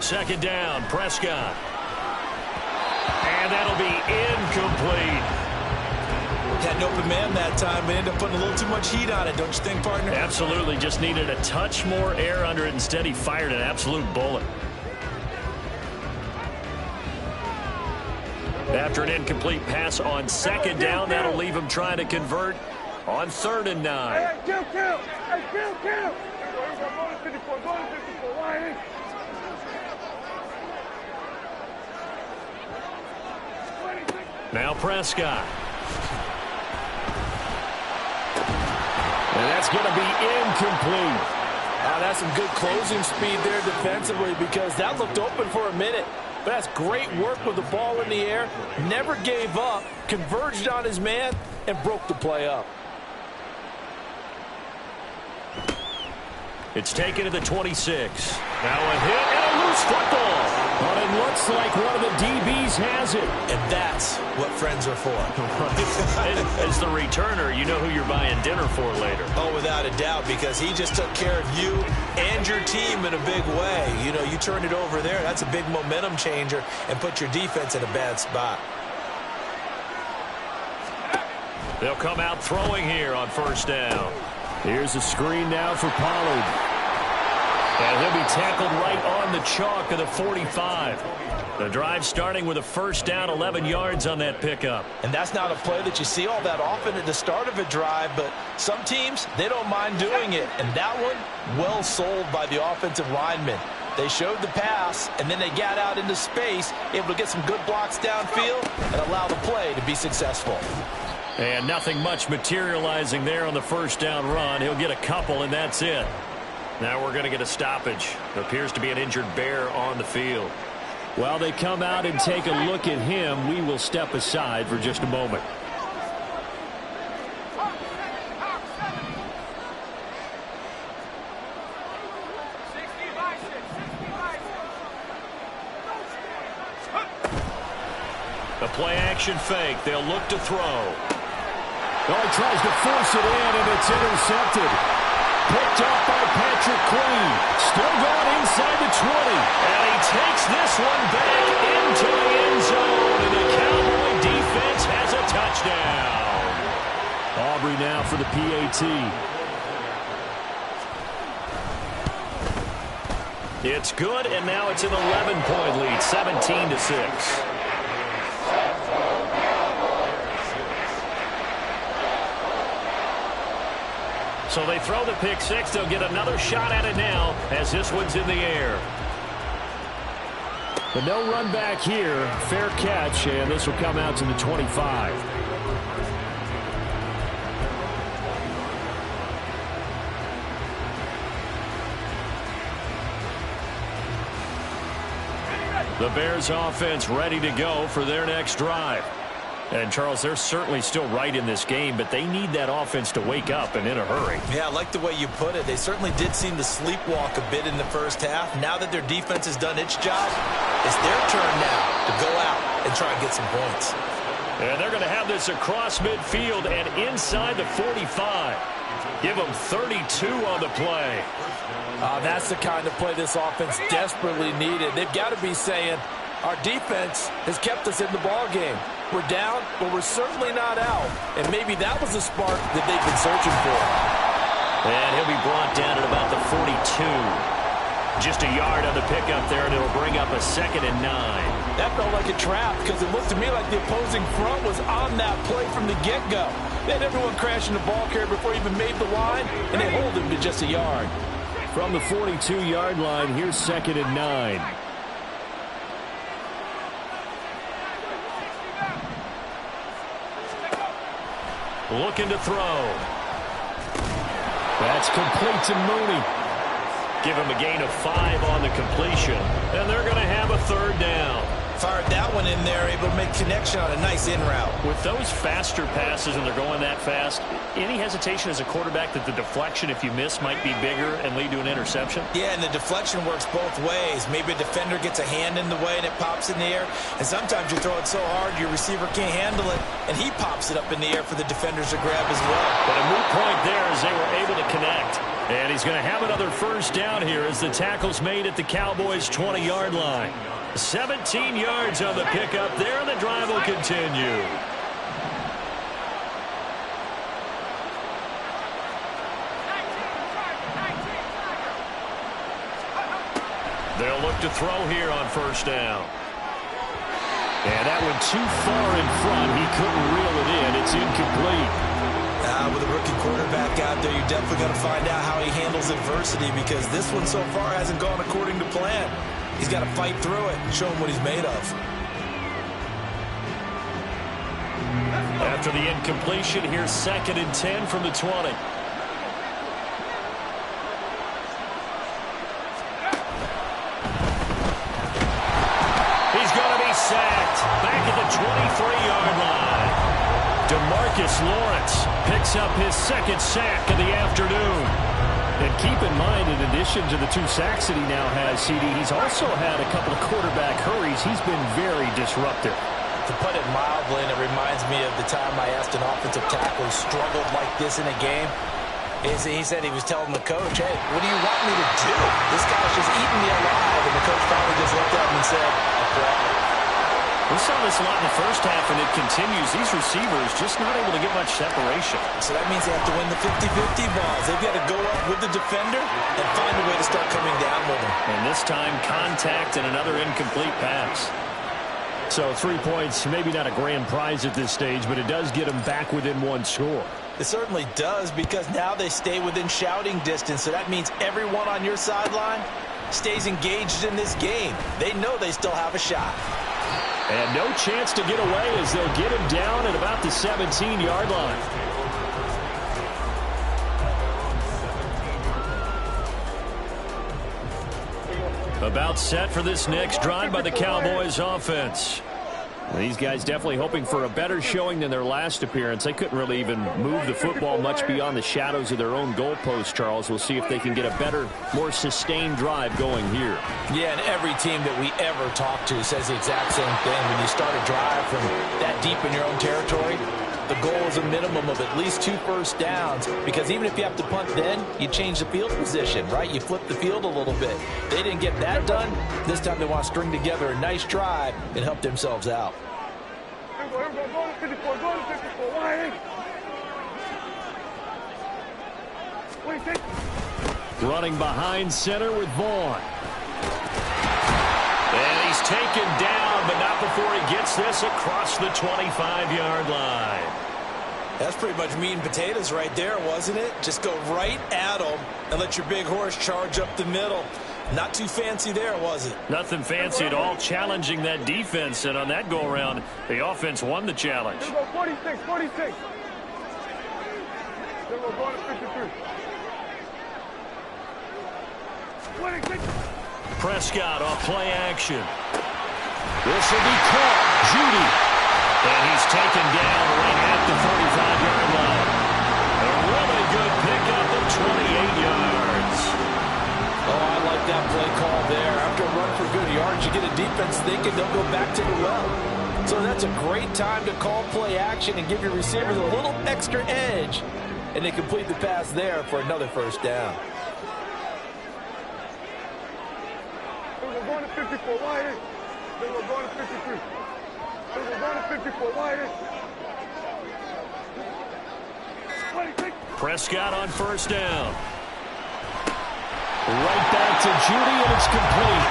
Second down, Prescott. And that'll be incomplete. Had an open man that time, but ended up putting a little too much heat on it, don't you think, partner? Absolutely, just needed a touch more air under it. Instead, he fired an absolute bullet. After an incomplete pass on second down, that'll leave him trying to convert on 3rd and 9. Hey, kill. Hey, kill. Go to 54. Why ain't? Now Prescott. And that's going to be incomplete. That's some good closing speed there defensively, because that looked open for a minute. But that's great work with the ball in the air. Never gave up, converged on his man, and broke the play up. It's taken to the 26. Now a hit and a loose football. But it looks like one of the DBs has it. And that's what friends are for. As the returner, you know who you're buying dinner for later. Oh, without a doubt, because he just took care of you and your team in a big way. You know, you turn it over there, that's a big momentum changer, and put your defense in a bad spot. They'll come out throwing here on first down. Here's a screen now for Pollard. And he'll be tackled right on the chalk of the 45. The drive starting with a first down, 11 yards on that pickup. And that's not a play that you see all that often at the start of a drive, but some teams, they don't mind doing it. And that one, well sold by the offensive linemen. They showed the pass, and then they got out into space, able to get some good blocks downfield and allow the play to be successful. And nothing much materializing there on the first down run. He'll get a couple, and that's it. Now we're going to get a stoppage. There appears to be an injured Bear on the field. While they come out and take a look at him, we will step aside for just a moment. Play action fake. They'll look to throw. Oh, he tries to force it in, and it's intercepted. Picked up by Patrick Queen. Still going inside the 20. And he takes this one back into the end zone. And the Cowboy defense has a touchdown. Aubrey now for the PAT. It's good, and now it's an 11-point lead, 17-6. So they throw the pick six. They'll get another shot at it now as this one's in the air. But no run back here. Fair catch, and this will come out to the 25. The Bears offense ready to go for their next drive. And, Charles, they're certainly still right in this game, but they need that offense to wake up and in a hurry. Yeah, I like the way you put it. They certainly did seem to sleepwalk a bit in the first half. Now that their defense has done its job, it's their turn now to go out and try and get some points. And they're going to have this across midfield and inside the 45. Give them 32 on the play. That's the kind of play this offense desperately needed. They've got to be saying, our defense has kept us in the ball game. We're down, but we're certainly not out. And maybe that was the spark that they've been searching for. And he'll be brought down at about the 42. Just a yard on the pickup there, and it'll bring up a 2nd and 9. That felt like a trap because it looked to me like the opposing front was on that play from the get-go. They had everyone crashing the ball carrier before he even made the line, and they hold him to just a yard. From the 42-yard line, here's 2nd and 9. Looking to throw. That's complete to Mooney. Give him a gain of 5 on the completion. And they're going to have a 3rd down. Fired that one in there, able to make connection on a nice in route. With those faster passes and they're going that fast, any hesitation as a quarterback that the deflection, if you miss, might be bigger and lead to an interception? Yeah, and the deflection works both ways. Maybe a defender gets a hand in the way and it pops in the air. And sometimes you throw it so hard your receiver can't handle it, and he pops it up in the air for the defenders to grab as well. But a moot point there as they were able to connect. And he's going to have another 1st down here as the tackle's made at the Cowboys' 20-yard line. 17 yards on the pickup there, and the drive will continue. They'll look to throw here on 1st down. And that went too far in front. He couldn't reel it in. It's incomplete. With a rookie quarterback out there, you're definitely going to find out how he handles adversity because this one so far hasn't gone according to plan. He's got to fight through it and show him what he's made of. After the incompletion, here's 2nd and 10 from the 20. He's going to be sacked back at the 23-yard line. DeMarcus Lawrence picks up his 2nd sack of the afternoon. And keep in mind, in addition to the 2 sacks that he now has, CD, he's also had a couple of quarterback hurries. He's been very disruptive. To put it mildly, and it reminds me of the time I asked an offensive tackle who struggled like this in a game. He said he was telling the coach, hey, what do you want me to do? This guy's just eating me alive. And the coach finally just looked at him and said, we saw this a lot in the first half, and it continues. These receivers just not able to get much separation. So that means they have to win the 50-50 balls. They've got to go up with the defender and find a way to start coming down with him. And this time, contact and another incomplete pass. So 3 points, maybe not a grand prize at this stage, but it does get them back within 1 score. It certainly does, because now they stay within shouting distance. So that means everyone on your sideline stays engaged in this game. They know they still have a shot. And no chance to get away as they'll get him down at about the 17-yard line. About set for this next drive by the Cowboys offense. These guys definitely hoping for a better showing than their last appearance. They couldn't really even move the football much beyond the shadows of their own goalpost, Charles. We'll see if they can get a better, more sustained drive going here. Yeah, and every team that we ever talk to says the exact same thing. When you start a drive from that deep in your own territory, the goal is a minimum of at least 2 first downs, because even if you have to punt then, you change the field position, right? You flip the field a little bit. They didn't get that done. This time they want to string together a nice drive and help themselves out. Go to 54, go to 54, wide. Running behind center with Vaughn. And he's taken down, but not before he gets this across the 25-yard line. That's pretty much meat and potatoes right there, wasn't it? Just go right at them and let your big horse charge up the middle. Not too fancy there, was it? Nothing fancy at all, challenging that defense. And on that go-around, the offense won the challenge. Here we go, 46, 46. Here we go, going to 53. 26. Prescott off play action. This will be caught. Judy. And he's taken down right at the 45-yard line. A really good pickup of 28 yards. Oh, I like that play call there. After a run for good yards, you get a defense thinking they'll go back to the well. So that's a great time to call play action and give your receivers a little extra edge. And they complete the pass there for another first down. We're going to 54, wide. Then we're going to 53. Then we're going to 54, wide. 26. Prescott on first down. Right back to Judy, and it's complete.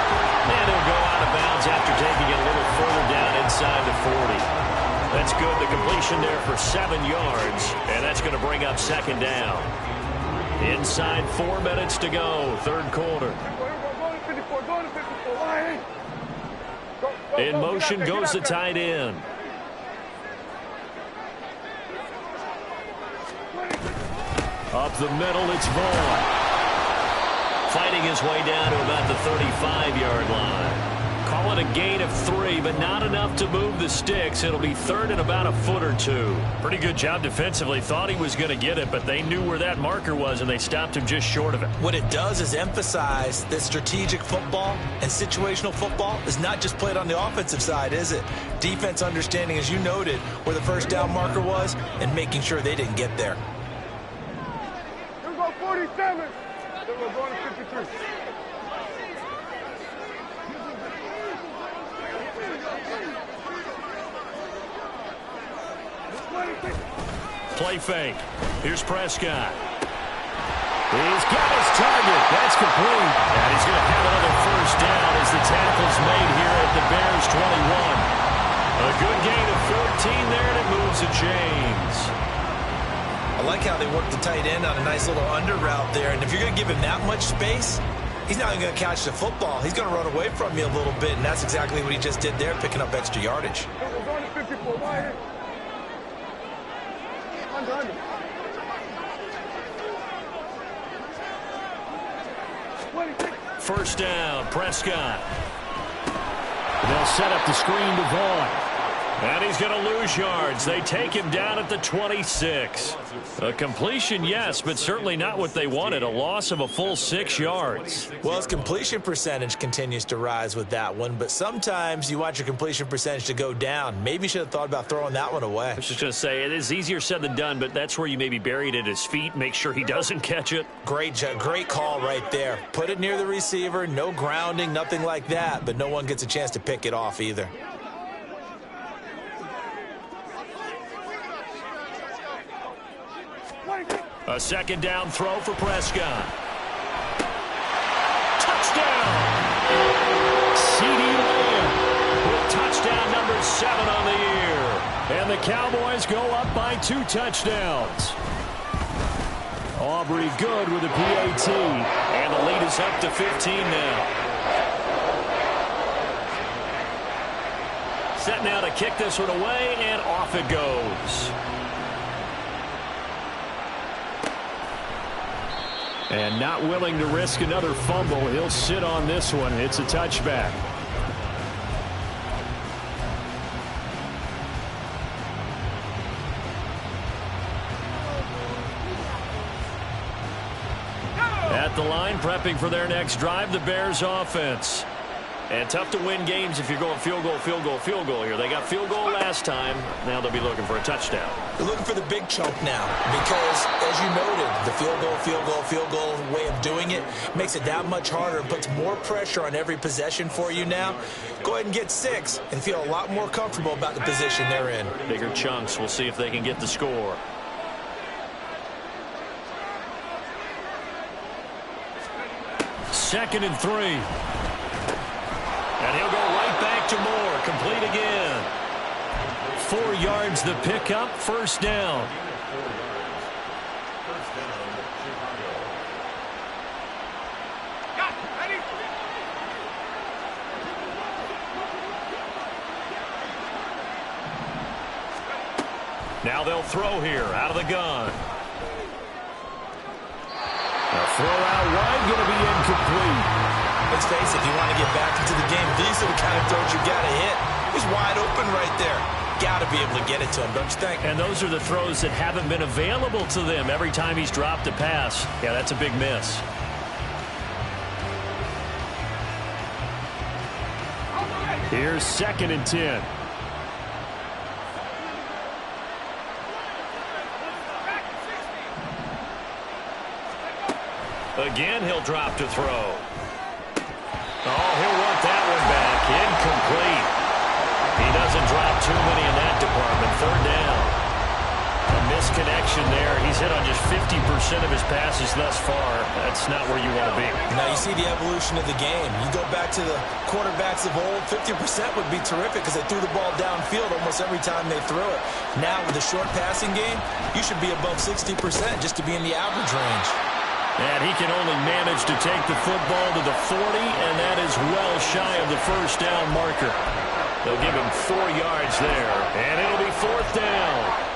And he'll go out of bounds after taking it a little further down inside the 40. That's good. The completion there for 7 yards, and that's going to bring up second down. Inside 4 minutes to go, third quarter. In motion goes the tight end. Up the middle, it's Vaughn. Fighting his way down to about the 35-yard line. Call it a gain of 3, but not enough to move the sticks. It'll be third and about a foot or 2. Pretty good job defensively. Thought he was going to get it, but they knew where that marker was, and they stopped him just short of it. What it does is emphasize that strategic football and situational football is not just played on the offensive side, is it? Defense understanding, as you noted, where the first down marker was and making sure they didn't get there. Here we go, 47. Then we're going to 53. Play fake. Here's Prescott. He's got his target. That's complete. And he's going to have another first down as the tackle's made here at the Bears 21. A good gain of 14 there, and it moves the chains. I like how they work the tight end on a nice little under route there. And if you're going to give him that much space, he's not even going to catch the football. He's going to run away from you a little bit, and that's exactly what he just did there, picking up extra yardage. We're going to 54 wide. Under. First down, Prescott. They'll set up the screen to Vaughn. And he's going to lose yards. They take him down at the 26. A completion, yes, but certainly not what they wanted. A loss of a full 6 yards. Well, his completion percentage continues to rise with that one, but sometimes you want your completion percentage to go down. Maybe you should have thought about throwing that one away. I was just going to say, it is easier said than done, but that's where you maybe buried it at his feet. Make sure he doesn't catch it. Great call right there. Put it near the receiver, no grounding, nothing like that, but no one gets a chance to pick it off either. A second down throw for Prescott. Touchdown! CeeDee Lamb with touchdown number 7 on the year. And the Cowboys go up by 2 touchdowns. Aubrey good with a PAT. And the lead is up to 15 now. Set now to kick this one away, and off it goes. And not willing to risk another fumble. He'll sit on this one. It's a touchback. at the line, prepping for their next drive, the Bears offense. And tough to win games if you're going field goal, field goal, field goal here. They got field goal last time. Now they'll be looking for a touchdown. They're looking for the big chunk now because, as you noted, the field goal way of doing it makes it that much harder and puts more pressure on every possession for you now. Go ahead and get 6 and feel a lot more comfortable about the position they're in. Bigger chunks. We'll see if they can get the score. Second and 3. And he'll go right back to Moore. Complete again. 4 yards the pickup. First down. Now they'll throw here out of the gun. A throw out wide, going to be incomplete. Let's face it, if you want to get back into the game, these are the kind of throws you got to hit. He's wide open right there. Got to be able to get it to him, don't you think? And those are the throws that haven't been available to them every time he's dropped a pass. Yeah, that's a big miss. Here's second and 10. Again, he'll drop to throw. Oh, he'll want that one back. Incomplete. He doesn't drop too many in that department. Third down. A misconnection there. He's hit on just 50% of his passes thus far. That's not where you want to be. Now you see the evolution of the game. You go back to the quarterbacks of old, 50% would be terrific because they threw the ball downfield almost every time they threw it. Now with the short passing game, you should be above 60% just to be in the average range. And he can only manage to take the football to the 40, and that is well shy of the first down marker. They'll give him 4 yards there, and it'll be fourth down.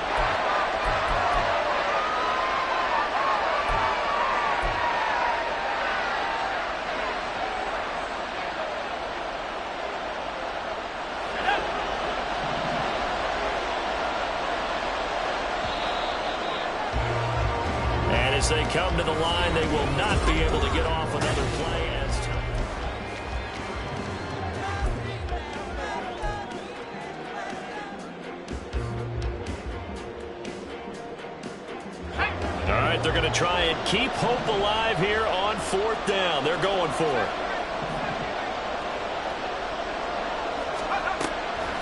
As they come to the line, they will not be able to get off another play. All right, they're going to try and keep hope alive here on fourth down. They're going for it.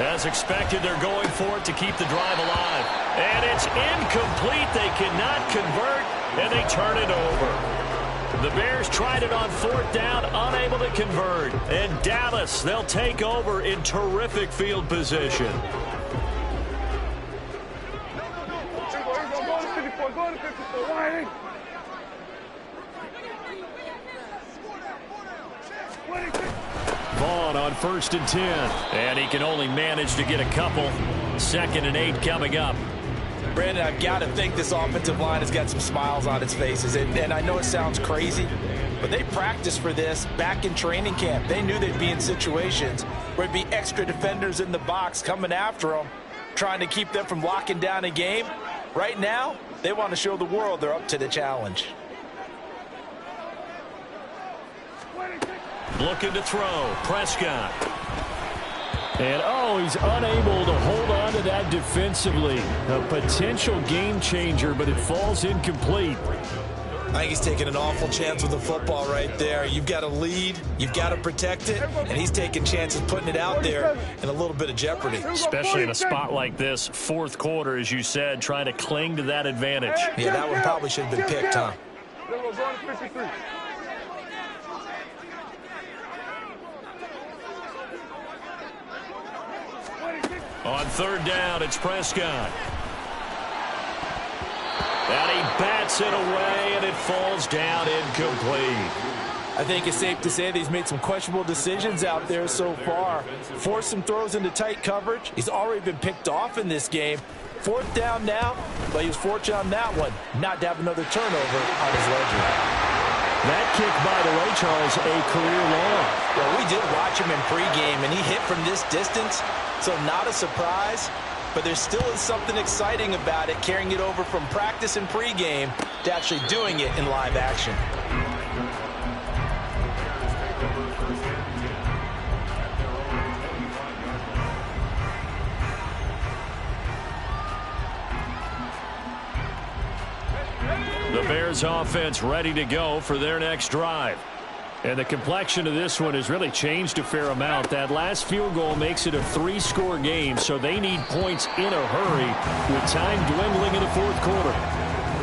As expected, they're going for it to keep the drive alive. And it's incomplete. They cannot convert. And they turn it over. The Bears tried it on fourth down, unable to convert. And Dallas, they'll take over in terrific field position. Vaughn on first and 10. And he can only manage to get a couple. Second and 8 coming up. Brandon, I've got to think this offensive line has got some smiles on its faces. And I know it sounds crazy, but they practiced for this back in training camp. They knew they'd be in situations where there'd be extra defenders in the box coming after them, trying to keep them from locking down a game. Right now, they want to show the world they're up to the challenge. Looking to throw. Prescott. And, oh, he's unable to hold on to that defensively. A potential game changer, but it falls incomplete. I think he's taking an awful chance with the football right there. You've got to lead, you've got to protect it, and he's taking chances putting it out there in a little bit of jeopardy. Especially in a spot like this, fourth quarter, as you said, trying to cling to that advantage. Yeah, that one probably should have been picked, huh? On third down, it's Prescott. And he bats it away, and it falls down incomplete. I think it's safe to say that he's made some questionable decisions out there so far. Forced some throws into tight coverage. He's already been picked off in this game. Fourth down now, but he was fortunate on that one not to have another turnover on his ledger. That kick, by the way, Charles, a career long. Well, we did watch him in pregame, and he hit from this distance, so not a surprise. But there still is something exciting about it, carrying it over from practice and pregame to actually doing it in live action. Bears offense ready to go for their next drive. And the complexion of this one has really changed a fair amount. That last field goal makes it a 3-score game, so they need points in a hurry with time dwindling in the fourth quarter.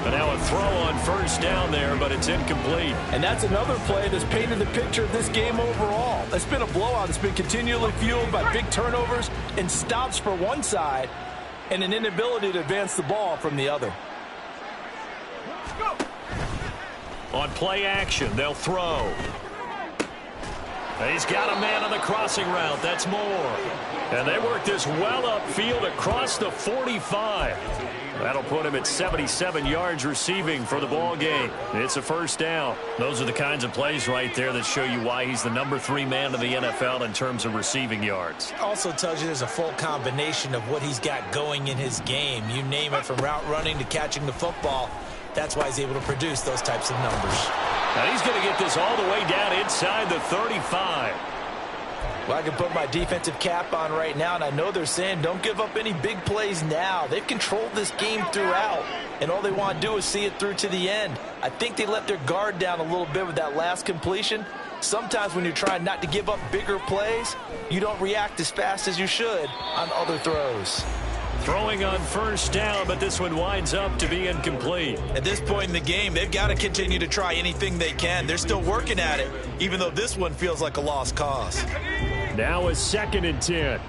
And now a throw on first down there, but it's incomplete. And that's another play that's painted the picture of this game overall. It's been a blowout. It's been continually fueled by big turnovers and stops for one side and an inability to advance the ball from the other. On play action, they'll throw. He's got a man on the crossing route. That's Moore. And they work this well upfield across the 45. That'll put him at 77 yards receiving for the ball game. It's a first down. Those are the kinds of plays right there that show you why he's the number 3 man in the NFL in terms of receiving yards. Also tells you there's a full combination of what he's got going in his game. You name it, from route running to catching the football. That's why he's able to produce those types of numbers. Now he's going to get this all the way down inside the 35. Well, I can put my defensive cap on right now, and I know they're saying don't give up any big plays now. They've controlled this game throughout, and all they want to do is see it through to the end. I think they let their guard down a little bit with that last completion. Sometimes when you're trying not to give up bigger plays, you don't react as fast as you should on other throws. Throwing on first down, but this one winds up to be incomplete. At this point in the game, they've got to continue to try anything they can. They're still working at it, even though this one feels like a lost cause. Now a 2nd and 10.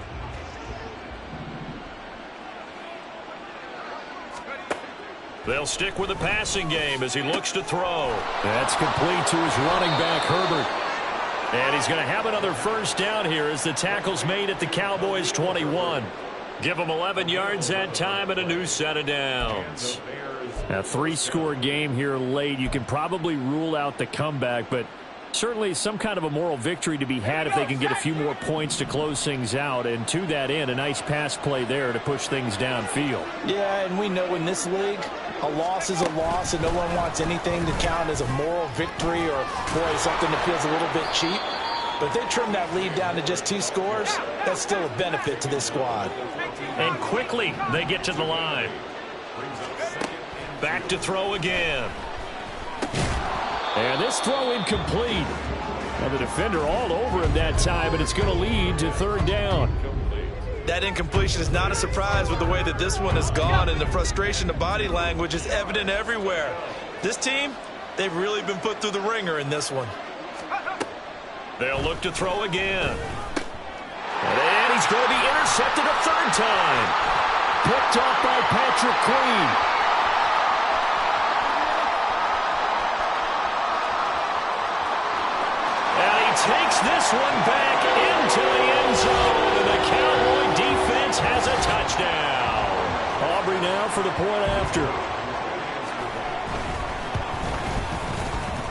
They'll stick with the passing game as he looks to throw. That's complete to his running back, Herbert. And he's going to have another first down here as the tackle's made at the Cowboys' 21. Give them 11 yards that time and a new set of downs. A 3-score game here late. You can probably rule out the comeback, but certainly some kind of a moral victory to be had if they can get a few more points to close things out. And to that end, a nice pass play there to push things downfield. Yeah, and we know in this league, a loss is a loss, and no one wants anything to count as a moral victory or, boy, something that feels a little bit cheap. But if they trim that lead down to just 2 scores, that's still a benefit to this squad. And quickly they get to the line. Back to throw again. And this throw incomplete. Now the defender all over him that time, and it's going to lead to 3rd down. That incompletion is not a surprise with the way that this one has gone, and the frustration of body language is evident everywhere. This team, they've really been put through the ringer in this one. They'll look to throw again. And he's going to be intercepted a 3rd time. Picked off by Patrick Queen. And he takes this one back into the end zone. And the Cowboy defense has a touchdown. Aubrey now for the point after.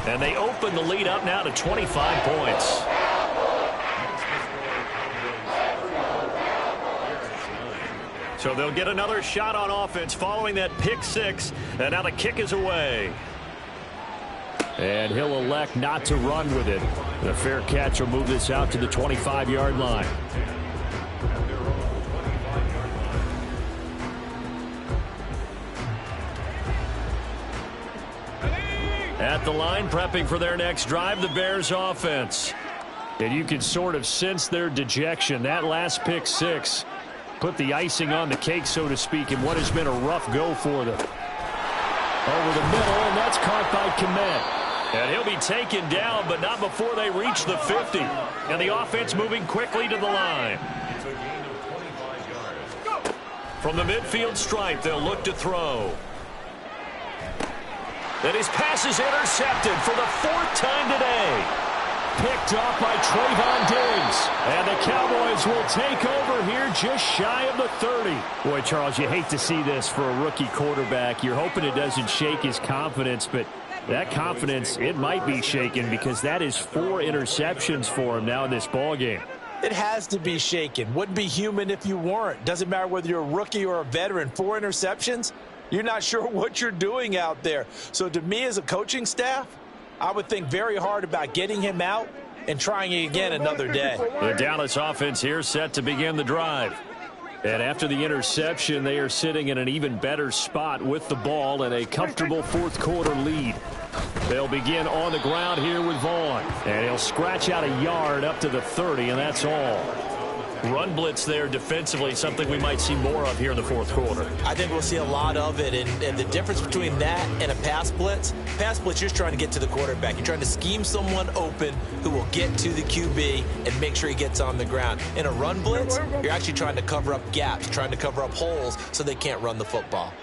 And they open the lead up now to 25 points. So they'll get another shot on offense following that pick 6. And now the kick is away. And he'll elect not to run with it. The fair catch will move this out to the 25-yard line. At the line, prepping for their next drive, the Bears offense. And you can sort of sense their dejection. That last pick 6 put the icing on the cake, so to speak, in what has been a rough go for them. Over the middle, and that's caught by Kmet. And he'll be taken down, but not before they reach the 50. And the offense moving quickly to the line. From the midfield stripe, they'll look to throw. And his pass is intercepted for the 4th time today. Picked off by Trayvon Diggs. And the Cowboys will take over here just shy of the 30. Boy, Charles, you hate to see this for a rookie quarterback. You're hoping it doesn't shake his confidence, but that confidence, it might be shaken because that is 4 interceptions for him now in this ballgame. It has to be shaken. Wouldn't be human if you weren't. Doesn't matter whether you're a rookie or a veteran. 4 interceptions, you're not sure what you're doing out there. So to me as a coaching staff, I would think very hard about getting him out and trying it again another day. The Dallas offense here set to begin the drive. And after the interception, they are sitting in an even better spot with the ball and a comfortable fourth quarter lead. They'll begin on the ground here with Vaughn. And he'll scratch out a yard up to the 30, and that's all. Run blitz there defensively, something we might see more of here in the fourth quarter. I think we'll see a lot of it, and the difference between that and a pass blitz, you're just trying to get to the quarterback. You're trying to scheme someone open who will get to the QB and make sure he gets on the ground. In a run blitz, you're actually trying to cover up gaps, trying to cover up holes so they can't run the football.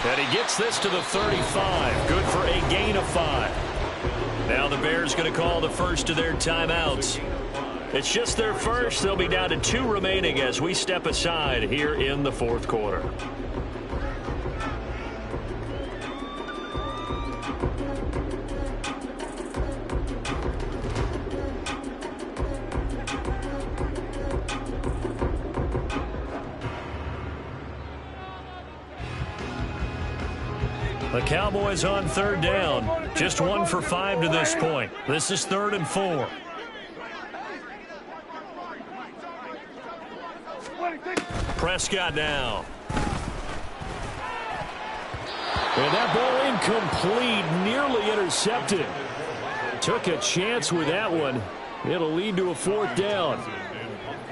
And he gets this to the 35. Good for a gain of 5. Now the Bears going to call the first of their timeouts. It's just their first. They'll be down to 2 remaining as we step aside here in the fourth quarter. The Cowboys on third down. Just 1 for 5 to this point. This is 3rd and 4. Prescott now. And that ball incomplete, nearly intercepted. Took a chance with that one. It'll lead to a 4th down.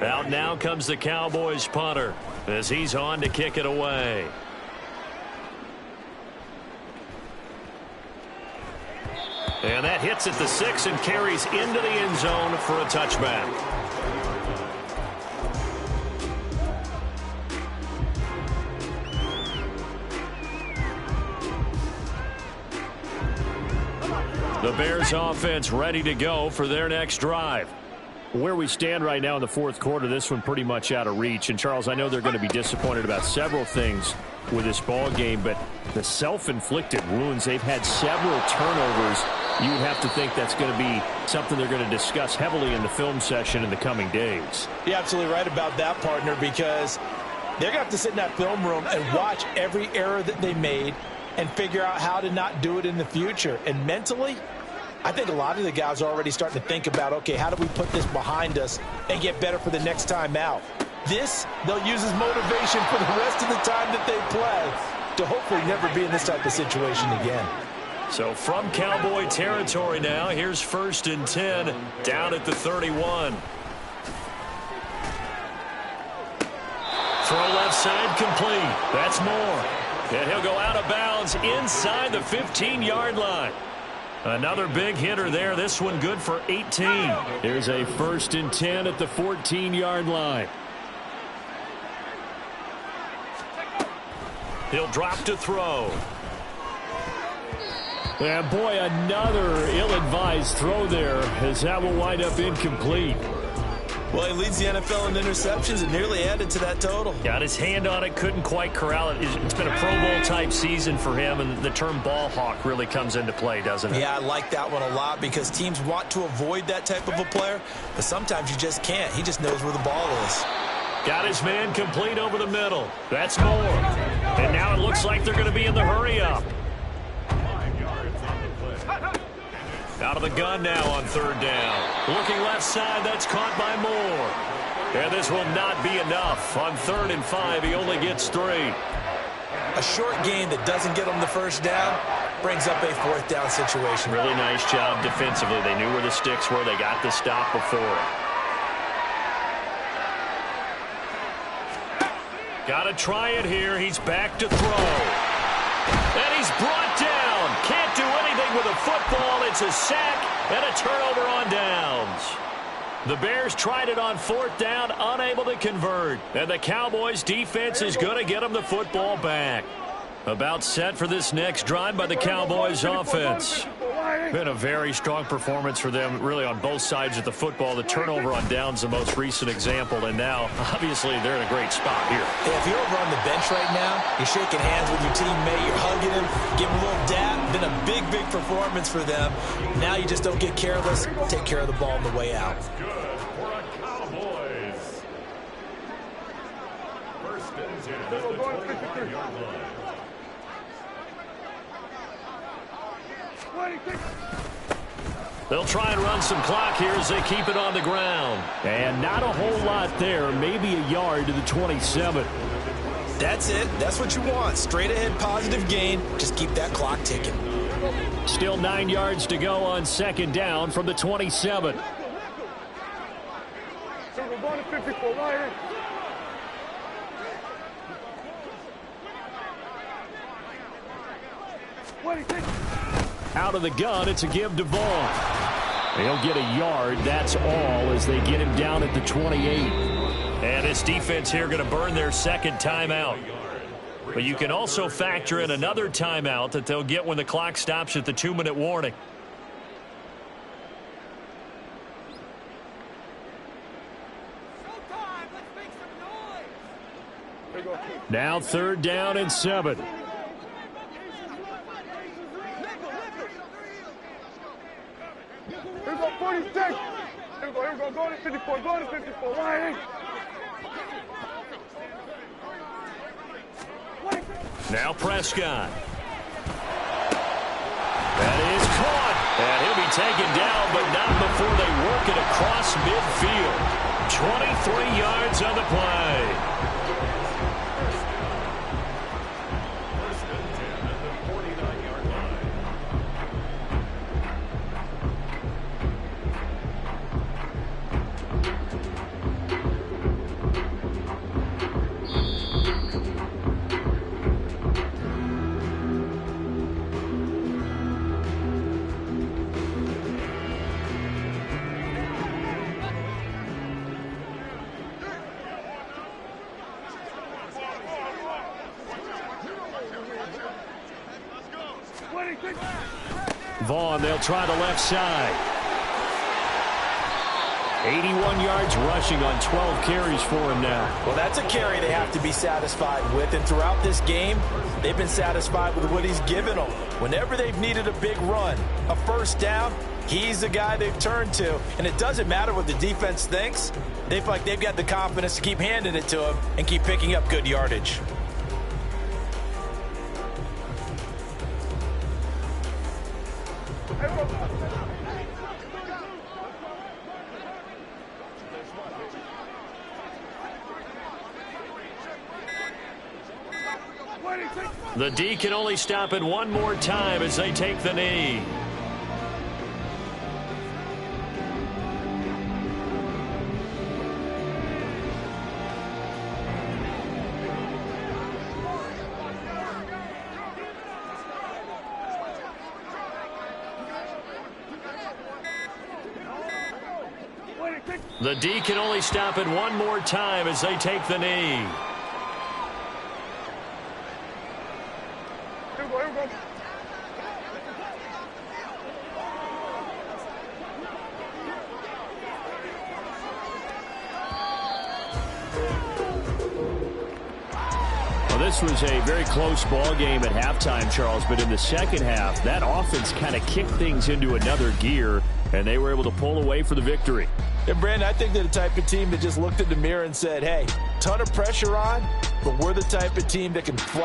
Out now comes the Cowboys punter as he's on to kick it away. And that hits at the 6 and carries into the end zone for a touchback. The Bears offense ready to go for their next drive. Where we stand right now in the fourth quarter, this one pretty much out of reach. And, Charles, I know they're going to be disappointed about several things with this ball game, but the self-inflicted wounds, they've had several turnovers. You would have to think that's going to be something they're going to discuss heavily in the film session in the coming days. You're absolutely right about that, partner, because they're going to have to sit in that film room and watch every error that they made and figure out how to not do it in the future. And mentally, I think a lot of the guys are already starting to think about, okay, how do we put this behind us and get better for the next time out? This, they'll use as motivation for the rest of the time that they play to hopefully never be in this type of situation again. So from Cowboy territory now, here's 1st and 10 down at the 31. Throw left side complete. That's more. And he'll go out of bounds inside the 15-yard line. Another big hitter there. This one good for 18. Here's a 1st and 10 at the 14-yard line. He'll drop to throw. And boy, another ill-advised throw there as that will wind up incomplete. Well, he leads the NFL in interceptions and nearly added to that total. Got his hand on it, couldn't quite corral it. It's been a Pro Bowl-type season for him, and the term ball hawk really comes into play, doesn't it? Yeah, I like that one a lot because teams want to avoid that type of a player, but sometimes you just can't. He just knows where the ball is. Got his man complete over the middle. That's more. And now it looks like they're going to be in the hurry-up. Out of the gun now on 3rd down. Looking left side, that's caught by Moore. And this will not be enough. On 3rd and 5, he only gets 3. A short gain that doesn't get him the 1st down brings up a 4th down situation. Really nice job defensively. They knew where the sticks were. They got the stop before it. Got to try it here. He's back to throw. And he's brought down. Can't do anything with a football. It's a sack and a turnover on downs. The Bears tried it on 4th down, unable to convert. And the Cowboys defense is going to get them the football back. About set for this next drive by the Cowboys offense. Been a very strong performance for them, really, on both sides of the football. The turnover on downs, the most recent example, and now, obviously, they're in a great spot here. Yeah, if you're over on the bench right now, you're shaking hands with your teammate, you're hugging him, giving him a little dap. Been a big, big performance for them. Now you just don't get careless. Take care of the ball on the way out. They'll try and run some clock here as they keep it on the ground. And not a whole lot there, maybe a yard to the 27. That's it. That's what you want. Straight ahead positive gain. Just keep that clock ticking. Still 9 yards to go on second down from the 27. So we're going to 54. Right in. Out of the gun, it's a give to Vaughn. He'll get a yard, that's all, as they get him down at the 28. And this defense here going to burn their second timeout. But you can also factor in another timeout that they'll get when the clock stops at the 2-minute warning. Now 3rd down and 7. Here we go, 46. Here we go, go to 54, go to 54, right in. Now Prescott. That is caught. And he'll be taken down, but not before they work it across midfield. 23 yards on the play. Vaughn, they'll try the left side. 81 yards rushing on 12 carries for him now. Well, that's a carry they have to be satisfied with. And throughout this game, they've been satisfied with what he's given them. Whenever they've needed a big run, a first down, he's the guy they've turned to. And it doesn't matter what the defense thinks. They feel like they've got the confidence to keep handing it to him and keep picking up good yardage. The D can only stop it one more time as they take the knee. The D can only stop it one more time as they take the knee. This was a very close ball game at halftime, Charles, but in the second half, that offense kind of kicked things into another gear, and they were able to pull away for the victory. And, Brandon, I think they're the type of team that just looked in the mirror and said, hey, ton of pressure on, but we're the type of team that can fly.